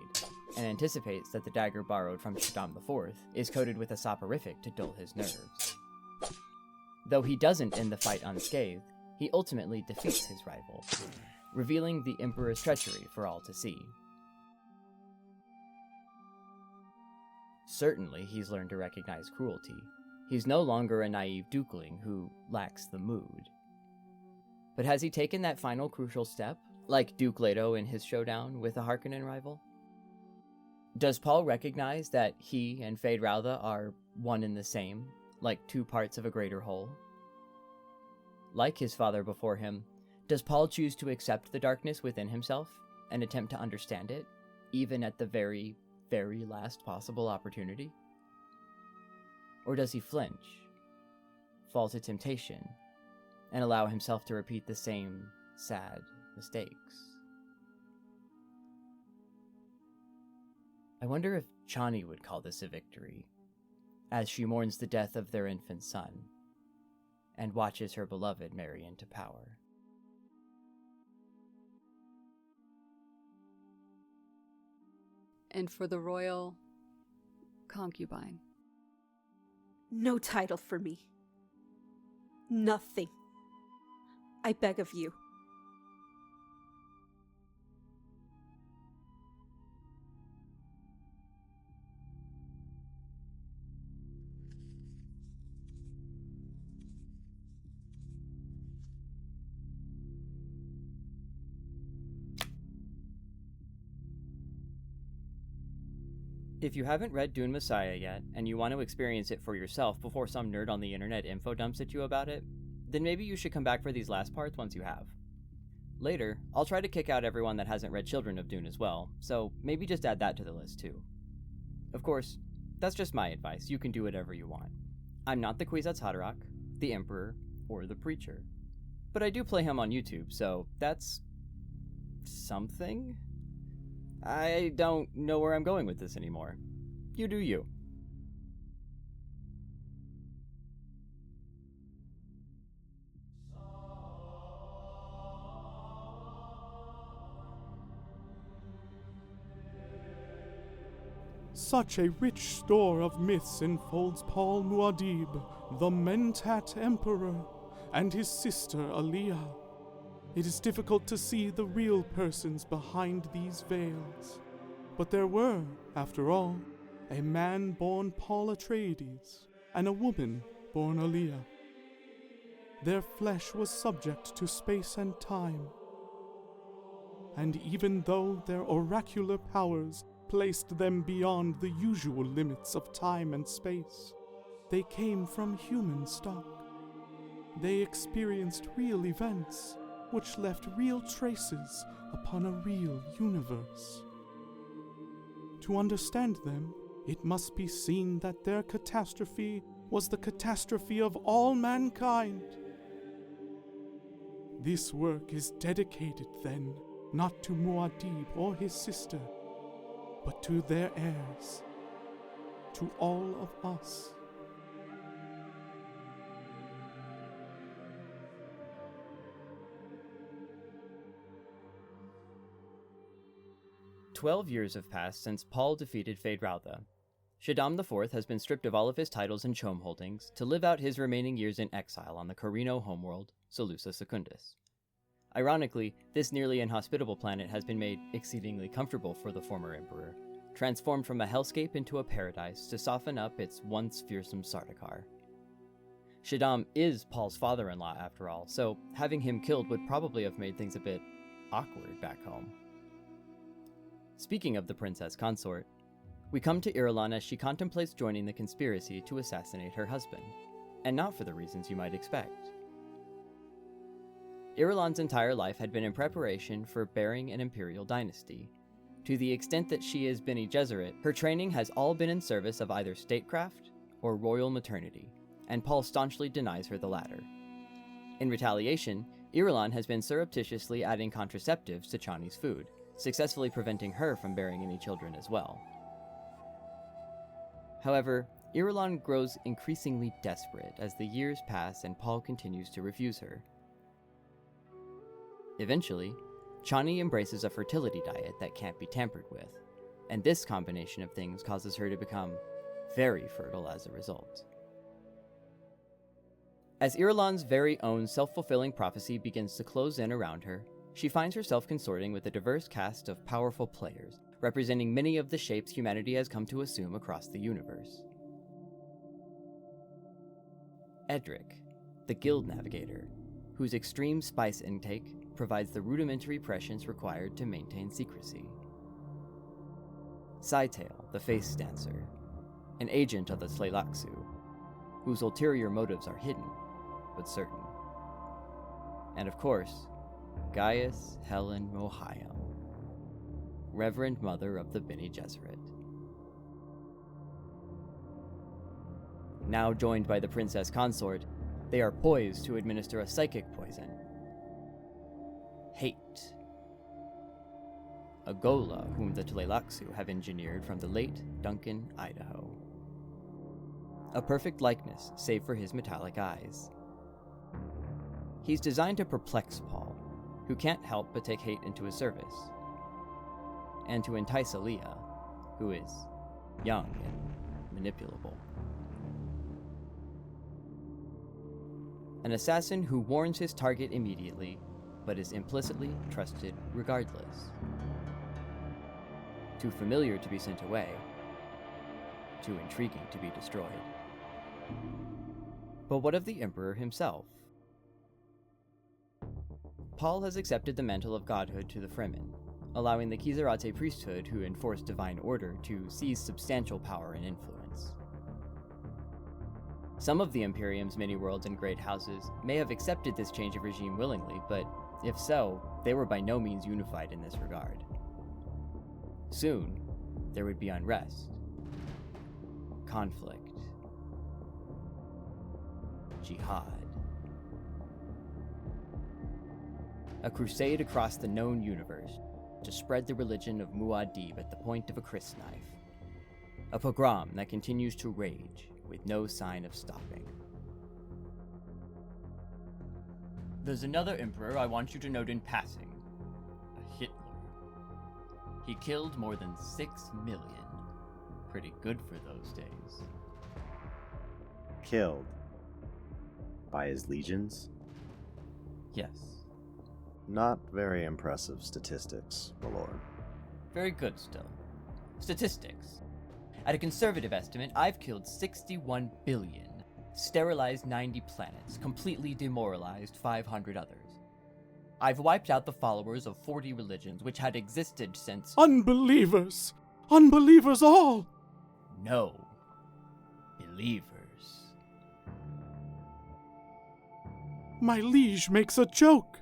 and anticipates that the dagger borrowed from Shaddam IV is coated with a soporific to dull his nerves. Though he doesn't end the fight unscathed, he ultimately defeats his rival, revealing the Emperor's treachery for all to see. Certainly, he's learned to recognize cruelty. He's no longer a naive dukeling who lacks the mood. But has he taken that final crucial step, like Duke Leto in his showdown with a Harkonnen rival? Does Paul recognize that he and Fade Rautha are one and the same, like two parts of a greater whole? Like his father before him, does Paul choose to accept the darkness within himself and attempt to understand it, even at the very, very last possible opportunity? Or does he flinch, fall to temptation, and allow himself to repeat the same sad mistakes? I wonder if Chani would call this a victory, as she mourns the death of their infant son, and watches her beloved marry into power. And for the royal concubine. No title for me. Nothing. I beg of you. If you haven't read Dune Messiah yet, and you want to experience it for yourself before some nerd on the internet info dumps at you about it, then maybe you should come back for these last parts once you have. Later, I'll try to kick out everyone that hasn't read Children of Dune as well, so maybe just add that to the list too. Of course, that's just my advice, you can do whatever you want. I'm not the Kwisatz Haderach, the Emperor, or the Preacher. But I do play him on YouTube, so that's something? I don't know where I'm going with this anymore. You do you. Such a rich store of myths enfolds Paul Muad'Dib, the Mentat Emperor, and his sister Aliyah. It is difficult to see the real persons behind these veils. But there were, after all, a man born Paul Atreides, and a woman born Aliyah. Their flesh was subject to space and time. And even though their oracular powers placed them beyond the usual limits of time and space, they came from human stock. They experienced real events, which left real traces upon a real universe. To understand them, it must be seen that their catastrophe was the catastrophe of all mankind. This work is dedicated, then, not to Muad'Dib or his sister, but to their heirs, to all of us. 12 years have passed since Paul defeated Feyd-Rautha. Shaddam IV has been stripped of all of his titles and chome holdings to live out his remaining years in exile on the Carino homeworld, Solusa Secundus. Ironically, this nearly inhospitable planet has been made exceedingly comfortable for the former emperor, transformed from a hellscape into a paradise to soften up its once fearsome Sardaukar. Shaddam is Paul's father-in-law after all, so having him killed would probably have made things a bit awkward back home. Speaking of the princess consort, we come to Irulan as she contemplates joining the conspiracy to assassinate her husband, and not for the reasons you might expect. Irulan's entire life had been in preparation for bearing an imperial dynasty. To the extent that she is Bene Gesserit, her training has all been in service of either statecraft or royal maternity, and Paul staunchly denies her the latter. In retaliation, Irulan has been surreptitiously adding contraceptives to Chani's food, successfully preventing her from bearing any children as well. However, Irulan grows increasingly desperate as the years pass and Paul continues to refuse her. Eventually, Chani embraces a fertility diet that can't be tampered with, and this combination of things causes her to become very fertile as a result. As Irulan's very own self-fulfilling prophecy begins to close in around her, she finds herself consorting with a diverse cast of powerful players, representing many of the shapes humanity has come to assume across the universe. Edric, the Guild Navigator, whose extreme spice intake provides the rudimentary prescience required to maintain secrecy. Scytail, the Face Dancer, an agent of the Tleilaxu, whose ulterior motives are hidden, but certain. And of course, Gaius Helen Mohiam, Reverend Mother of the Bene Gesserit. Now joined by the princess consort, they are poised to administer a psychic poison. Hate. A Gola whom the Tleilaxu have engineered from the late Duncan, Idaho. A perfect likeness, save for his metallic eyes. He's designed to perplex Paul, who can't help but take hate into his service, and to entice Aaliyah, who is young and manipulable. An assassin who warns his target immediately, but is implicitly trusted regardless. Too familiar to be sent away, too intriguing to be destroyed. But what of the Emperor himself? Paul has accepted the mantle of godhood to the Fremen, allowing the Kizarate priesthood who enforce divine order to seize substantial power and influence. Some of the Imperium's many worlds and great houses may have accepted this change of regime willingly, but if so, they were by no means unified in this regard. Soon, there would be unrest, conflict, jihad. A crusade across the known universe to spread the religion of Muad'Dib at the point of a crysknife. A pogrom that continues to rage with no sign of stopping. There's another emperor I want you to note in passing. A Hitler. He killed more than 6 million. Pretty good for those days. Killed? By his legions? Yes. Not very impressive statistics, my lord. Very good still. Statistics. At a conservative estimate, I've killed 61 billion, sterilized 90 planets, completely demoralized 500 others. I've wiped out the followers of 40 religions which had existed since— Unbelievers! Unbelievers all! No. Believers. My liege makes a joke.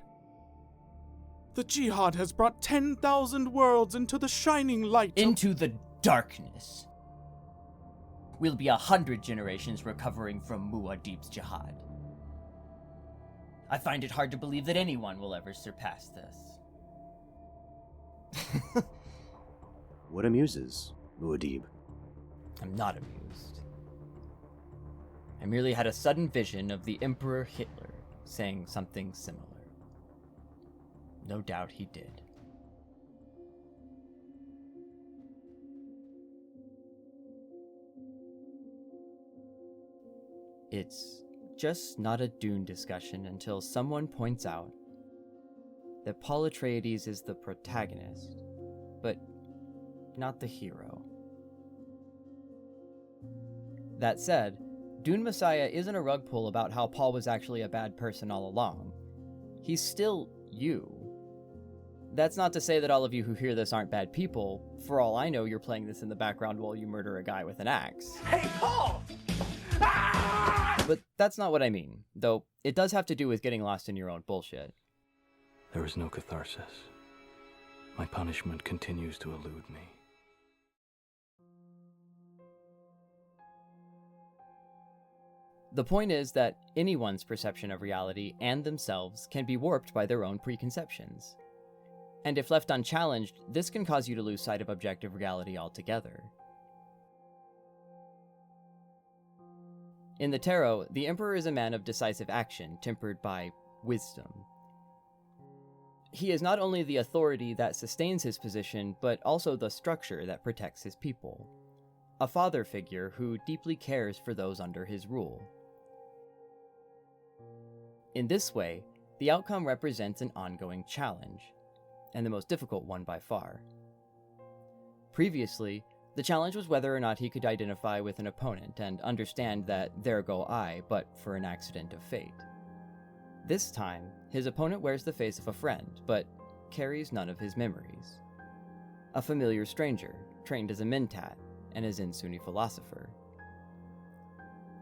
The Jihad has brought 10,000 worlds into the shining light Into the darkness. We'll be 100 generations recovering from Muad'Dib's jihad. I find it hard to believe that anyone will ever surpass this. What amuses Muad'Dib? I'm not amused. I merely had a sudden vision of the Emperor Hitler saying something similar. No doubt he did. It's just not a Dune discussion until someone points out that Paul Atreides is the protagonist, but not the hero. That said, Dune Messiah isn't a rug pull about how Paul was actually a bad person all along. He's still you. That's not to say that all of you who hear this aren't bad people. For all I know, you're playing this in the background while you murder a guy with an axe. Hey, Paul! Ah! But that's not what I mean, though it does have to do with getting lost in your own bullshit. There is no catharsis. My punishment continues to elude me. The point is that anyone's perception of reality and themselves can be warped by their own preconceptions. And if left unchallenged, this can cause you to lose sight of objective reality altogether. In the Tarot, the Emperor is a man of decisive action, tempered by wisdom. He is not only the authority that sustains his position, but also the structure that protects his people. A father figure who deeply cares for those under his rule. In this way, the outcome represents an ongoing challenge, and the most difficult one by far. Previously, the challenge was whether or not he could identify with an opponent and understand that there go I, but for an accident of fate. This time, his opponent wears the face of a friend, but carries none of his memories. A familiar stranger, trained as a Mentat, and a Zen-Sunni philosopher.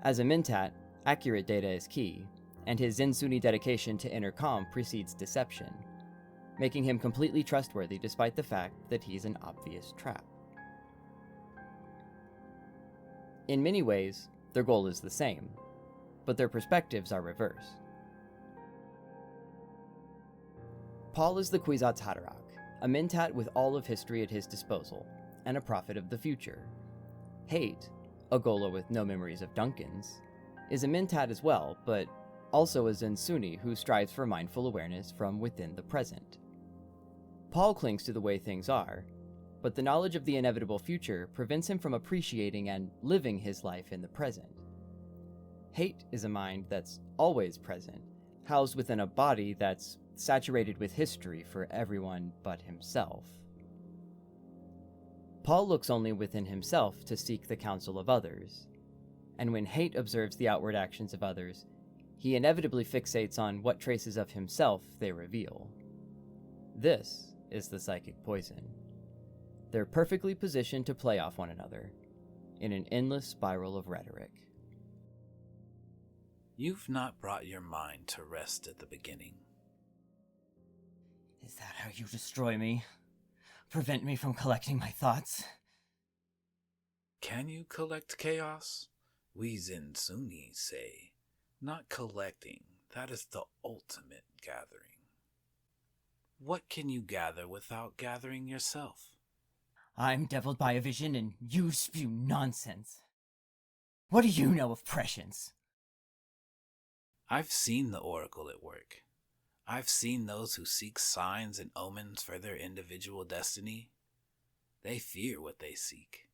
As a Mentat, accurate data is key, and his Zen-Sunni dedication to inner calm precedes deception, making him completely trustworthy despite the fact that he's an obvious trap. In many ways, their goal is the same, but their perspectives are reversed. Paul is the Kwisatz Haderach, a Mentat with all of history at his disposal, and a prophet of the future. Hate, a Ghola with no memories of Duncan's, is a Mentat as well, but also a Zen-Sunni who strives for mindful awareness from within the present. Paul clings to the way things are, but the knowledge of the inevitable future prevents him from appreciating and living his life in the present. Hate is a mind that's always present, housed within a body that's saturated with history for everyone but himself. Paul looks only within himself to seek the counsel of others, and when hate observes the outward actions of others, he inevitably fixates on what traces of himself they reveal. This is the psychic poison. They're perfectly positioned to play off one another, in an endless spiral of rhetoric. You've not brought your mind to rest at the beginning. Is that how you destroy me? Prevent me from collecting my thoughts? Can you collect chaos? We Zen-Sunni say, not collecting, that is the ultimate gathering. What can you gather without gathering yourself? I'm deviled by a vision and you spew nonsense. What do you know of prescience? I've seen the oracle at work. I've seen those who seek signs and omens for their individual destiny. They fear what they seek.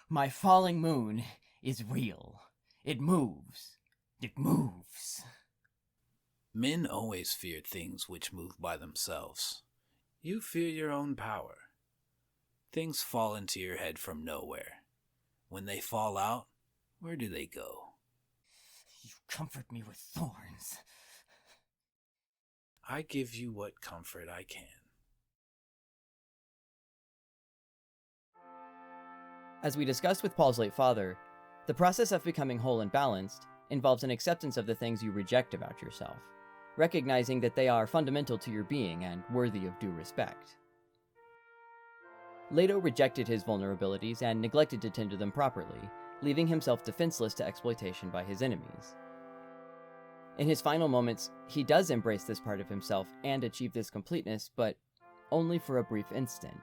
My falling moon is real. It moves. It moves. Men always feared things which move by themselves. You fear your own power. Things fall into your head from nowhere. When they fall out, where do they go? You comfort me with thorns. I give you what comfort I can. As we discussed with Paul's late father, the process of becoming whole and balanced involves an acceptance of the things you reject about yourself, recognizing that they are fundamental to your being and worthy of due respect. Leto rejected his vulnerabilities and neglected to tend to them properly, leaving himself defenseless to exploitation by his enemies. In his final moments, he does embrace this part of himself and achieve this completeness, but only for a brief instant.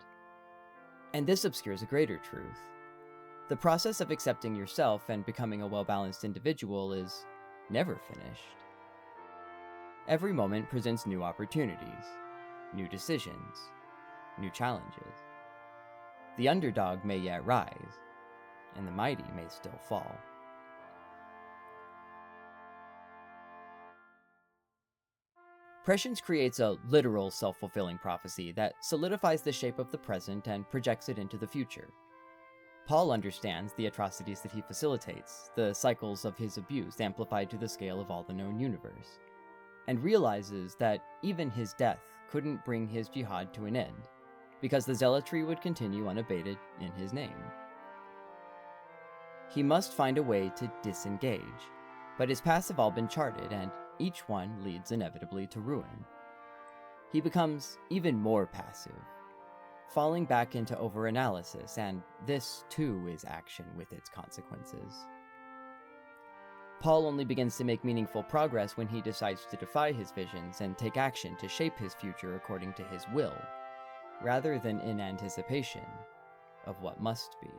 And this obscures a greater truth. The process of accepting yourself and becoming a well-balanced individual is never finished. Every moment presents new opportunities, new decisions, new challenges. The underdog may yet rise, and the mighty may still fall. Prescience creates a literal self-fulfilling prophecy that solidifies the shape of the present and projects it into the future. Paul understands the atrocities that he facilitates, the cycles of his abuse amplified to the scale of all the known universe, and realizes that even his death couldn't bring his jihad to an end, because the zealotry would continue unabated in his name. He must find a way to disengage, but his paths have all been charted, and each one leads inevitably to ruin. He becomes even more passive, falling back into overanalysis, and this too is action with its consequences. Paul only begins to make meaningful progress when he decides to defy his visions and take action to shape his future according to his will, rather than in anticipation of what must be.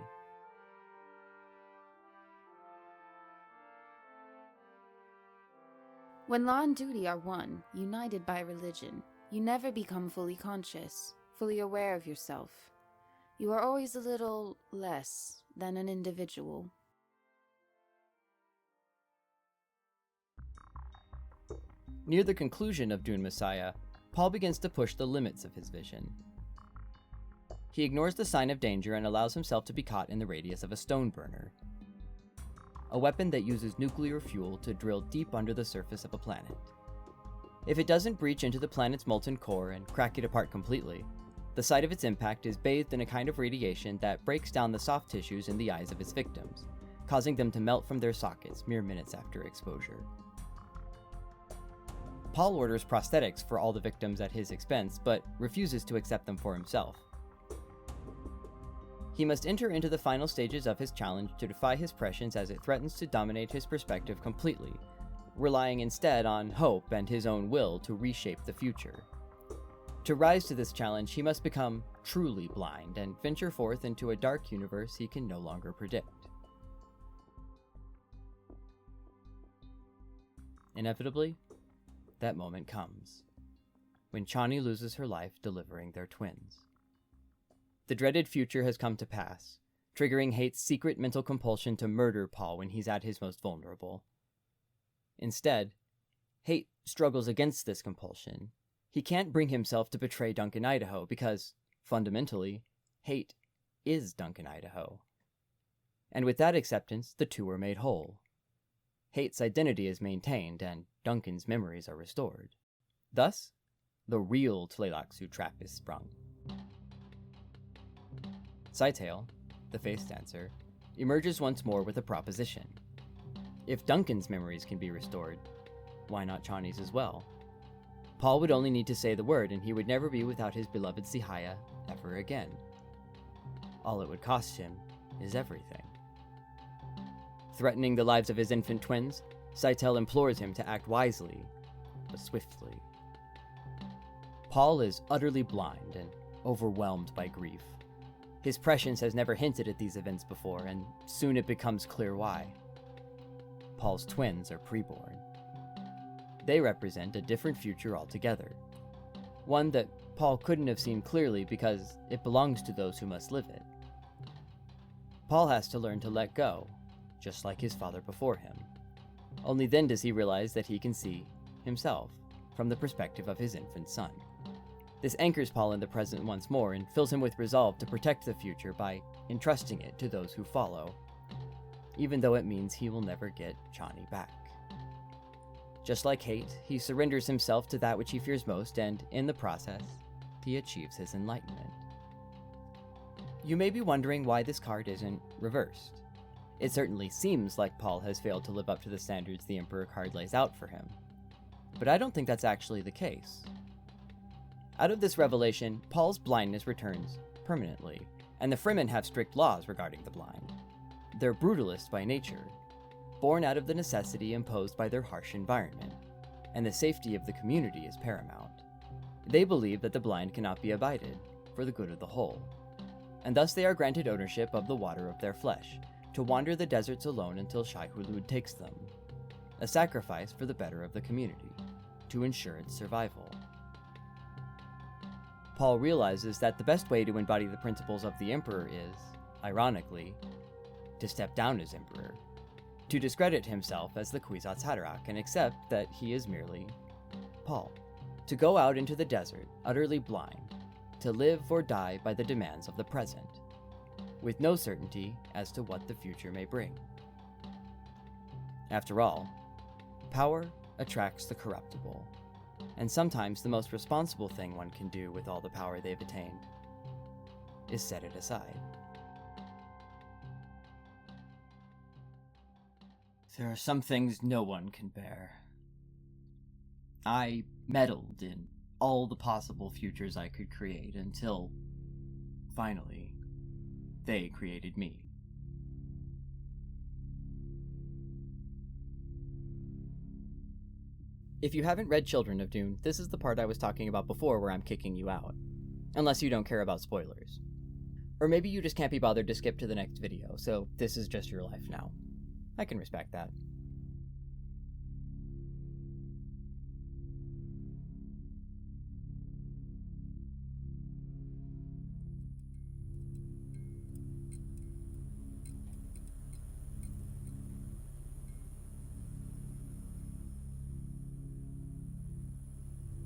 When law and duty are one, united by religion, you never become fully conscious, fully aware of yourself. You are always a little less than an individual. Near the conclusion of Dune Messiah, Paul begins to push the limits of his vision. He ignores the sign of danger and allows himself to be caught in the radius of a stone burner, a weapon that uses nuclear fuel to drill deep under the surface of a planet. If it doesn't breach into the planet's molten core and crack it apart completely, the site of its impact is bathed in a kind of radiation that breaks down the soft tissues in the eyes of its victims, causing them to melt from their sockets mere minutes after exposure. Paul orders prosthetics for all the victims at his expense, but refuses to accept them for himself. He must enter into the final stages of his challenge to defy his prescience as it threatens to dominate his perspective completely, relying instead on hope and his own will to reshape the future. To rise to this challenge, he must become truly blind and venture forth into a dark universe he can no longer predict. Inevitably, that moment comes, when Chani loses her life delivering their twins. The dreaded future has come to pass, triggering Hate's secret mental compulsion to murder Paul when he's at his most vulnerable. Instead, Hate struggles against this compulsion. He can't bring himself to betray Duncan Idaho because, fundamentally, Hate is Duncan Idaho. And with that acceptance, the two are made whole. Hate's identity is maintained, and Duncan's memories are restored. Thus, the real Tleilaxu trap is sprung. Scytale, the face dancer, emerges once more with a proposition. If Duncan's memories can be restored, why not Chani's as well? Paul would only need to say the word, and he would never be without his beloved Sihaya ever again. All it would cost him is everything. Threatening the lives of his infant twins, Scytale implores him to act wisely, but swiftly. Paul is utterly blind and overwhelmed by grief. His prescience has never hinted at these events before, and soon it becomes clear why. Paul's twins are preborn. They represent a different future altogether. One that Paul couldn't have seen clearly because it belongs to those who must live it. Paul has to learn to let go, just like his father before him. Only then does he realize that he can see himself from the perspective of his infant son. This anchors Paul in the present once more and fills him with resolve to protect the future by entrusting it to those who follow, even though it means he will never get Chani back. Just like Hate, he surrenders himself to that which he fears most, and in the process, he achieves his enlightenment. You may be wondering why this card isn't reversed. It certainly seems like Paul has failed to live up to the standards the Emperor card lays out for him, but I don't think that's actually the case. Out of this revelation, Paul's blindness returns permanently, and the Fremen have strict laws regarding the blind. They're brutalist by nature, born out of the necessity imposed by their harsh environment, and the safety of the community is paramount. They believe that the blind cannot be abided, for the good of the whole, and thus they are granted ownership of the water of their flesh, to wander the deserts alone until Shai Hulud takes them, a sacrifice for the better of the community, to ensure its survival. Paul realizes that the best way to embody the principles of the Emperor is, ironically, to step down as Emperor, to discredit himself as the Kwisatz Haderach and accept that he is merely Paul. to go out into the desert utterly blind, to live or die by the demands of the present, with no certainty as to what the future may bring. After all, power attracts the corruptible, and sometimes the most responsible thing one can do with all the power they've attained is set it aside. There are some things no one can bear. I meddled in all the possible futures I could create until, finally, they created me. If you haven't read Children of Dune, this is the part I was talking about before where I'm kicking you out. Unless you don't care about spoilers. Or maybe you just can't be bothered to skip to the next video, so this is just your life now. I can respect that.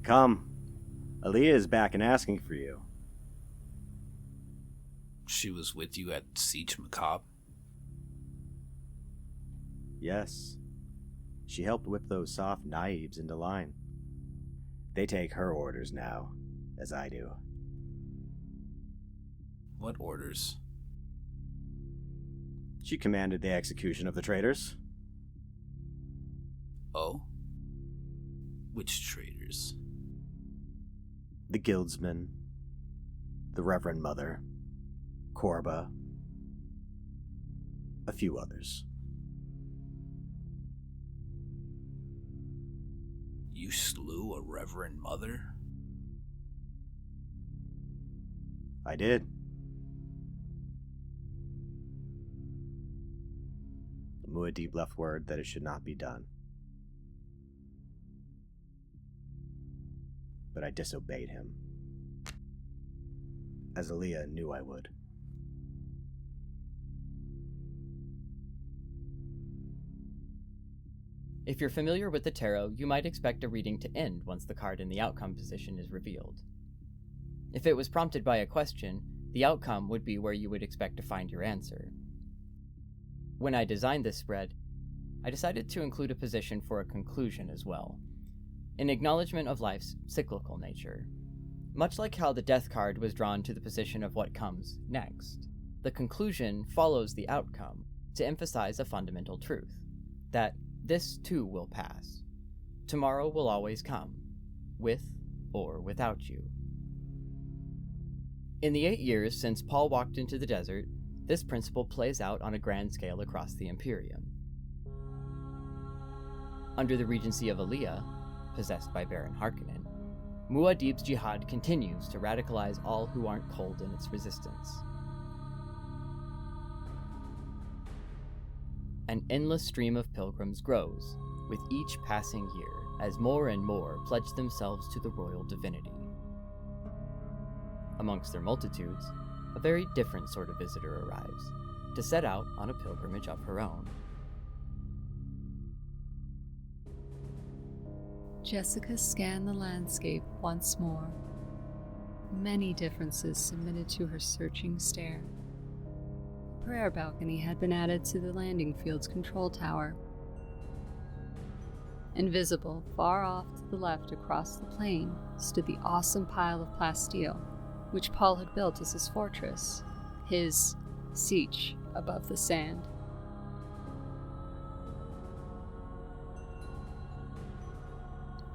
Come. Aaliyah is back and asking for you. She was with you at Siege Macabre? Yes. She helped whip those soft naibs into line. They take her orders now, as I do. What orders? She commanded the execution of the traitors. Oh? Which traitors? The guildsmen, the Reverend Mother, Korba, a few others. You slew a Reverend Mother? I did. Muad'Dib left word that it should not be done. But I disobeyed him, as Aaliyah knew I would. If you're familiar with the tarot, you might expect a reading to end once the card in the outcome position is revealed. If it was prompted by a question, the outcome would be where you would expect to find your answer. When I designed this spread, I decided to include a position for a conclusion as well, an acknowledgement of life's cyclical nature. Much like how the death card was drawn to the position of what comes next, the conclusion follows the outcome to emphasize a fundamental truth, that this too will pass. Tomorrow will always come, with or without you. In the 8 years since Paul walked into the desert, this principle plays out on a grand scale across the Imperium. Under the regency of Aaliyah, possessed by Baron Harkonnen, Muad'Dib's jihad continues to radicalize all who aren't cold in its resistance. An endless stream of pilgrims grows with each passing year as more and more pledge themselves to the royal divinity. Amongst their multitudes, a very different sort of visitor arrives, to set out on a pilgrimage of her own. Jessica scanned the landscape once more. Many differences submitted to her searching stare. A prayer balcony had been added to the landing field's control tower. Invisible, far off to the left across the plain, stood the awesome pile of plasteel, which Paul had built as his fortress, his siege above the sand.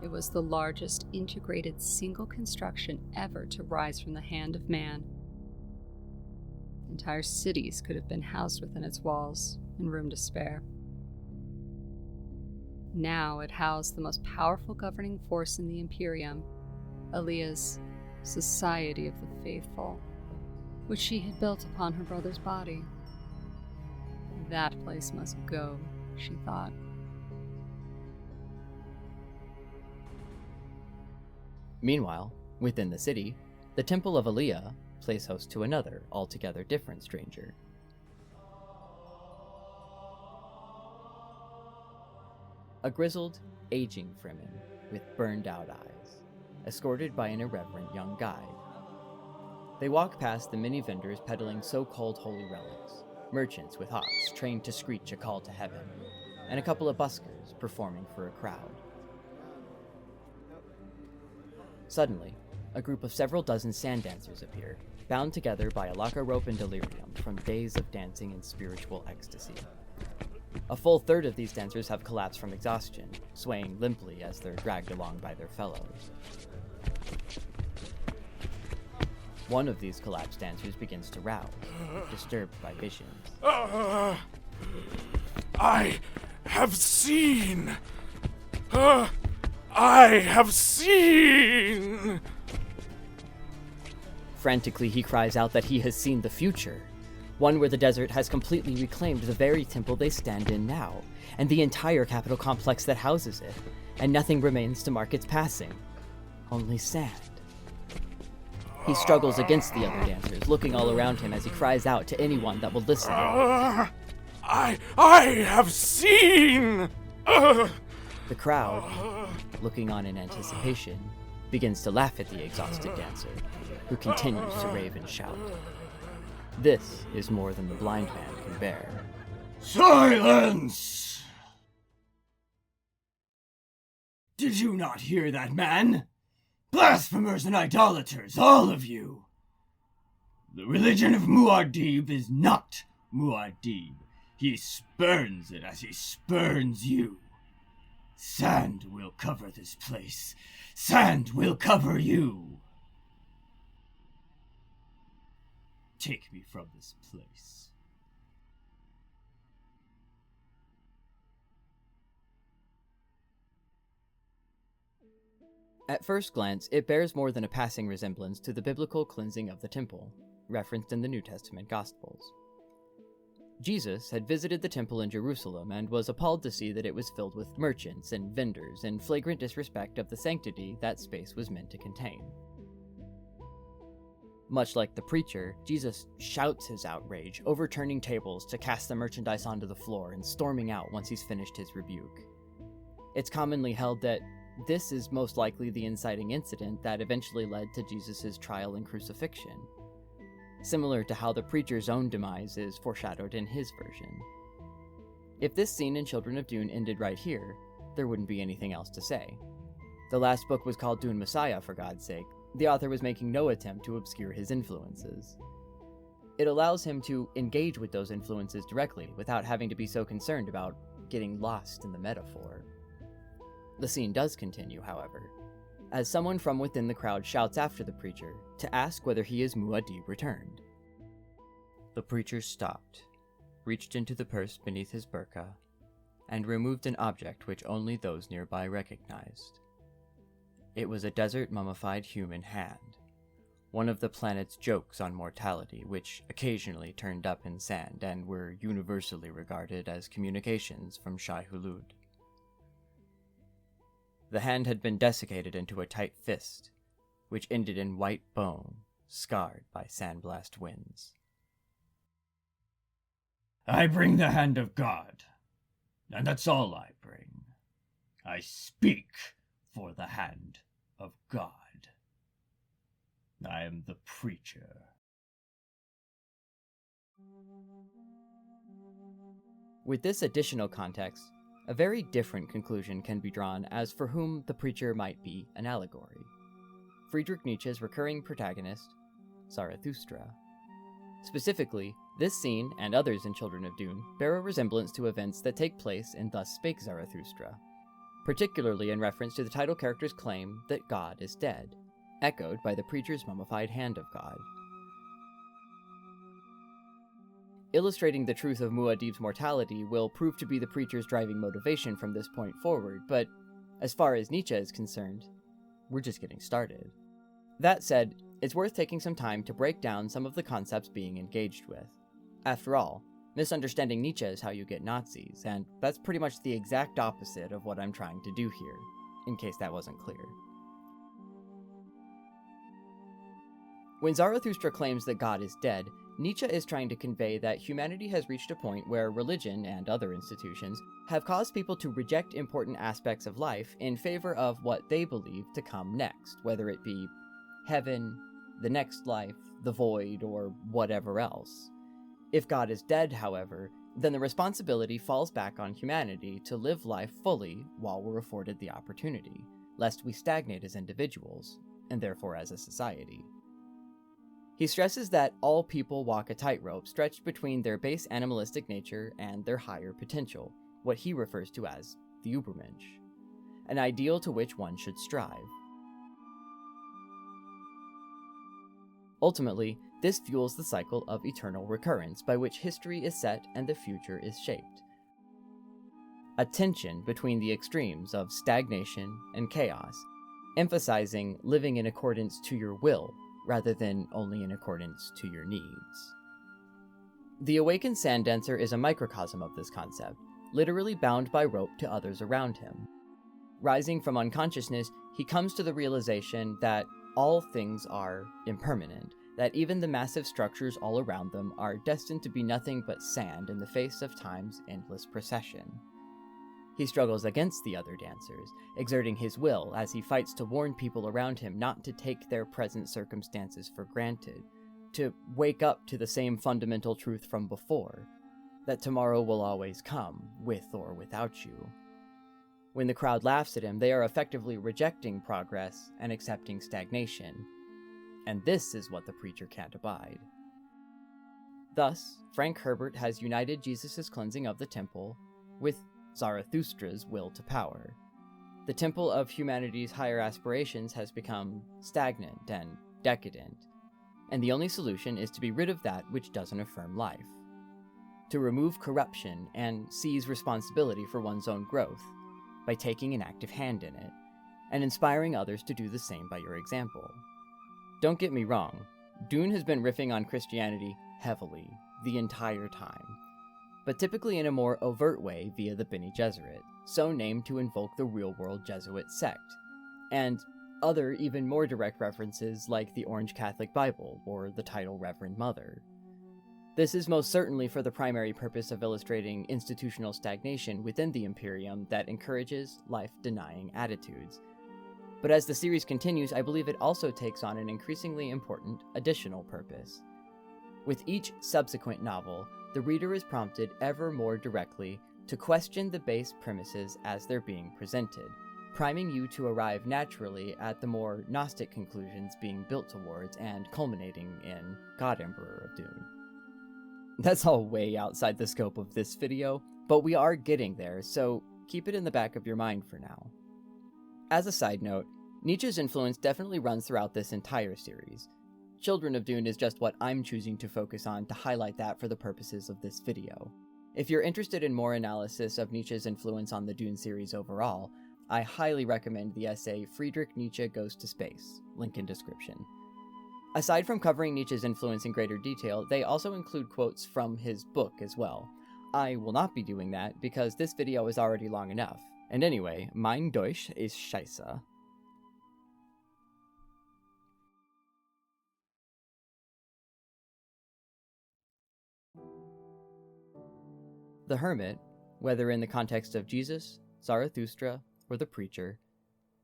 It was the largest integrated single construction ever to rise from the hand of man. Entire cities could have been housed within its walls, and room to spare. Now it housed the most powerful governing force in the Imperium, Aaliyah's Society of the Faithful, which she had built upon her brother's body. That place must go, she thought. Meanwhile, within the city, the Temple of Aaliyah plays host to another, altogether different stranger. A grizzled, aging Fremen with burned-out eyes, escorted by an irreverent young guide. They walk past the many vendors peddling so-called holy relics, merchants with hawks trained to screech a call to heaven, and a couple of buskers performing for a crowd. Suddenly, a group of several dozen sand dancers appear, bound together by a locker rope and delirium from days of dancing in spiritual ecstasy. A full third of these dancers have collapsed from exhaustion, swaying limply as they're dragged along by their fellows. One of these collapsed dancers begins to rouse, disturbed by visions. I have seen! I have seen! Frantically, he cries out that he has seen the future, one where the desert has completely reclaimed the very temple they stand in now, and the entire capital complex that houses it, and nothing remains to mark its passing. Only sand. He struggles against the other dancers, looking all around him as he cries out to anyone that will listen. I have seen! The crowd, looking on in anticipation, begins to laugh at the exhausted dancer, who continues to rave and shout. This is more than the blind man can bear. Silence! Did you not hear that man? Blasphemers and idolaters, all of you! The religion of Muad'Dib is not Muad'Dib. He spurns it as he spurns you. Sand will cover this place. Sand will cover you. Take me from this place. At first glance, it bears more than a passing resemblance to the biblical cleansing of the temple, referenced in the New Testament Gospels. Jesus had visited the temple in Jerusalem and was appalled to see that it was filled with merchants and vendors in flagrant disrespect of the sanctity that space was meant to contain. Much like the preacher, Jesus shouts his outrage, overturning tables to cast the merchandise onto the floor and storming out once he's finished his rebuke. It's commonly held that this is most likely the inciting incident that eventually led to Jesus' trial and crucifixion, similar to how the preacher's own demise is foreshadowed in his version. If this scene in Children of Dune ended right here, there wouldn't be anything else to say. The last book was called Dune Messiah, for God's sake. The author was making no attempt to obscure his influences. It allows him to engage with those influences directly without having to be so concerned about getting lost in the metaphor. The scene does continue, however, as someone from within the crowd shouts after the preacher to ask whether he is Muad'Dib returned. The preacher stopped, reached into the purse beneath his burqa, and removed an object which only those nearby recognized. It was a desert mummified human hand, one of the planet's jokes on mortality, which occasionally turned up in sand and were universally regarded as communications from Shai Hulud. The hand had been desiccated into a tight fist, which ended in white bone, scarred by sandblast winds. I bring the hand of God, and that's all I bring. I speak for the hand of God. I am the preacher. With this additional context, a very different conclusion can be drawn as for whom the preacher might be an allegory. Friedrich Nietzsche's recurring protagonist, Zarathustra. Specifically, this scene and others in Children of Dune bear a resemblance to events that take place in Thus Spake Zarathustra, particularly in reference to the title character's claim that God is dead, echoed by the preacher's mummified hand of God. Illustrating the truth of Muad'Dib's mortality will prove to be the preacher's driving motivation from this point forward, but as far as Nietzsche is concerned, we're just getting started. That said, it's worth taking some time to break down some of the concepts being engaged with. After all, misunderstanding Nietzsche is how you get Nazis, and that's pretty much the exact opposite of what I'm trying to do here, in case that wasn't clear. When Zarathustra claims that God is dead, Nietzsche is trying to convey that humanity has reached a point where religion and other institutions have caused people to reject important aspects of life in favor of what they believe to come next, whether it be heaven, the next life, the void, or whatever else. If God is dead, however, then the responsibility falls back on humanity to live life fully while we're afforded the opportunity, lest we stagnate as individuals, and therefore as a society. He stresses that all people walk a tightrope stretched between their base animalistic nature and their higher potential, what he refers to as the Übermensch, an ideal to which one should strive. Ultimately, this fuels the cycle of eternal recurrence by which history is set and the future is shaped. A tension between the extremes of stagnation and chaos, emphasizing living in accordance to your will rather than only in accordance to your needs. The awakened sand dancer is a microcosm of this concept, literally bound by rope to others around him. Rising from unconsciousness, he comes to the realization that all things are impermanent, that even the massive structures all around them are destined to be nothing but sand in the face of time's endless procession. He struggles against the other dancers, exerting his will as he fights to warn people around him not to take their present circumstances for granted, to wake up to the same fundamental truth from before, that tomorrow will always come, with or without you. When the crowd laughs at him, they are effectively rejecting progress and accepting stagnation. And this is what the preacher can't abide. Thus, Frank Herbert has united Jesus' cleansing of the temple with Zarathustra's will to power. The temple of humanity's higher aspirations has become stagnant and decadent, and the only solution is to be rid of that which doesn't affirm life, to remove corruption and seize responsibility for one's own growth by taking an active hand in it, and inspiring others to do the same by your example. Don't get me wrong, Dune has been riffing on Christianity heavily the entire time, but typically in a more overt way via the Bene Gesserit, so named to invoke the real-world Jesuit sect, and other even more direct references like the Orange Catholic Bible or the title Reverend Mother. This is most certainly for the primary purpose of illustrating institutional stagnation within the Imperium that encourages life-denying attitudes. But as the series continues, I believe it also takes on an increasingly important additional purpose. With each subsequent novel, the reader is prompted ever more directly to question the base premises as they're being presented, priming you to arrive naturally at the more Gnostic conclusions being built towards and culminating in God Emperor of Dune. That's all way outside the scope of this video, but we are getting there, so keep it in the back of your mind for now. As a side note, Nietzsche's influence definitely runs throughout this entire series. Children of Dune is just what I'm choosing to focus on to highlight that for the purposes of this video. If you're interested in more analysis of Nietzsche's influence on the Dune series overall, I highly recommend the essay Friedrich Nietzsche Goes to Space, link in description. Aside from covering Nietzsche's influence in greater detail, they also include quotes from his book as well. I will not be doing that because this video is already long enough. And anyway, mein Deutsch ist scheiße. The Hermit, whether in the context of Jesus, Zarathustra, or the preacher,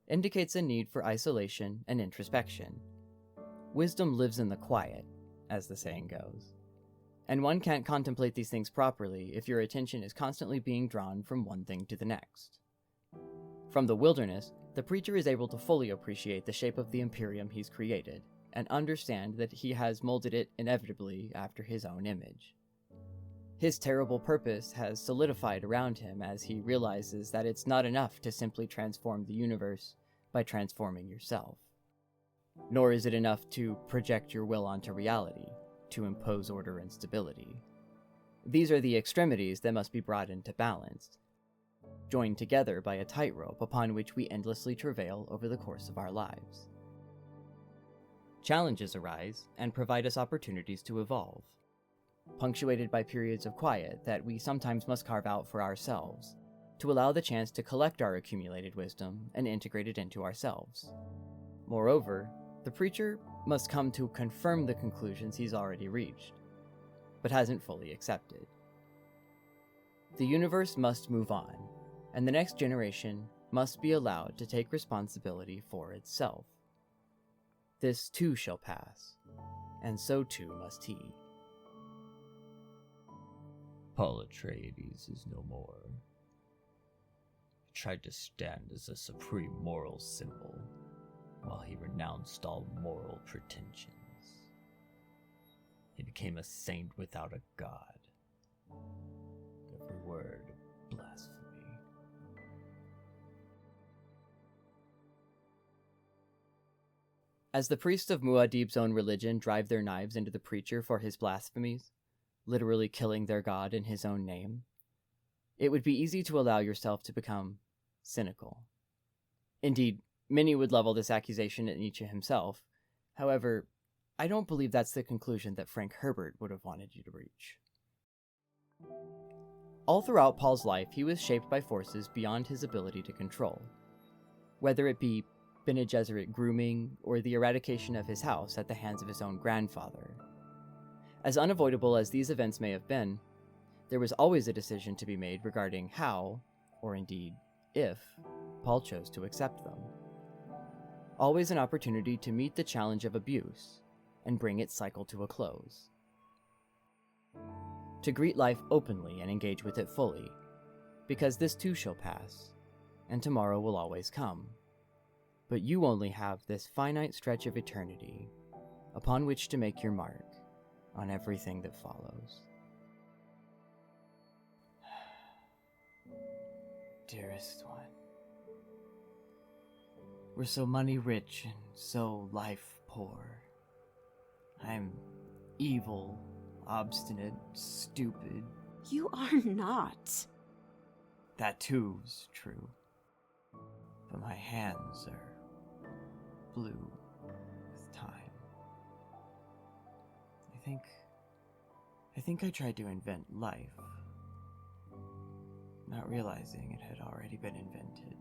indicates a need for isolation and introspection. Wisdom lives in the quiet, as the saying goes. And one can't contemplate these things properly if your attention is constantly being drawn from one thing to the next. From the wilderness, the preacher is able to fully appreciate the shape of the Imperium he's created, and understand that he has molded it inevitably after his own image. His terrible purpose has solidified around him as he realizes that it's not enough to simply transform the universe by transforming yourself. Nor is it enough to project your will onto reality, to impose order and stability. These are the extremities that must be brought into balance, joined together by a tightrope upon which we endlessly travail over the course of our lives. Challenges arise and provide us opportunities to evolve, punctuated by periods of quiet that we sometimes must carve out for ourselves, to allow the chance to collect our accumulated wisdom and integrate it into ourselves. Moreover, the preacher must come to confirm the conclusions he's already reached, but hasn't fully accepted. The universe must move on, and the next generation must be allowed to take responsibility for itself. This too shall pass, and so too must he. Paul Atreides is no more. He tried to stand as a supreme moral symbol, while he renounced all moral pretensions. He became a saint without a god. Every word blasphemy. As the priests of Muad'Dib's own religion drive their knives into the preacher for his blasphemies, literally killing their god in his own name, it would be easy to allow yourself to become cynical. Indeed, many would level this accusation at Nietzsche himself. However, I don't believe that's the conclusion that Frank Herbert would have wanted you to reach. All throughout Paul's life, he was shaped by forces beyond his ability to control. Whether it be Bene Gesserit grooming or the eradication of his house at the hands of his own grandfather. As unavoidable as these events may have been, there was always a decision to be made regarding how, or indeed if, Paul chose to accept them. Always an opportunity to meet the challenge of abuse and bring its cycle to a close. To greet life openly and engage with it fully, because this too shall pass, and tomorrow will always come. But you only have this finite stretch of eternity upon which to make your mark on everything that follows. Dearest one, we're so money rich and so life poor. I'm evil, obstinate, stupid. You are not. That too's true. But my hands are blue with time. I think I tried to invent life, not realizing it had already been invented.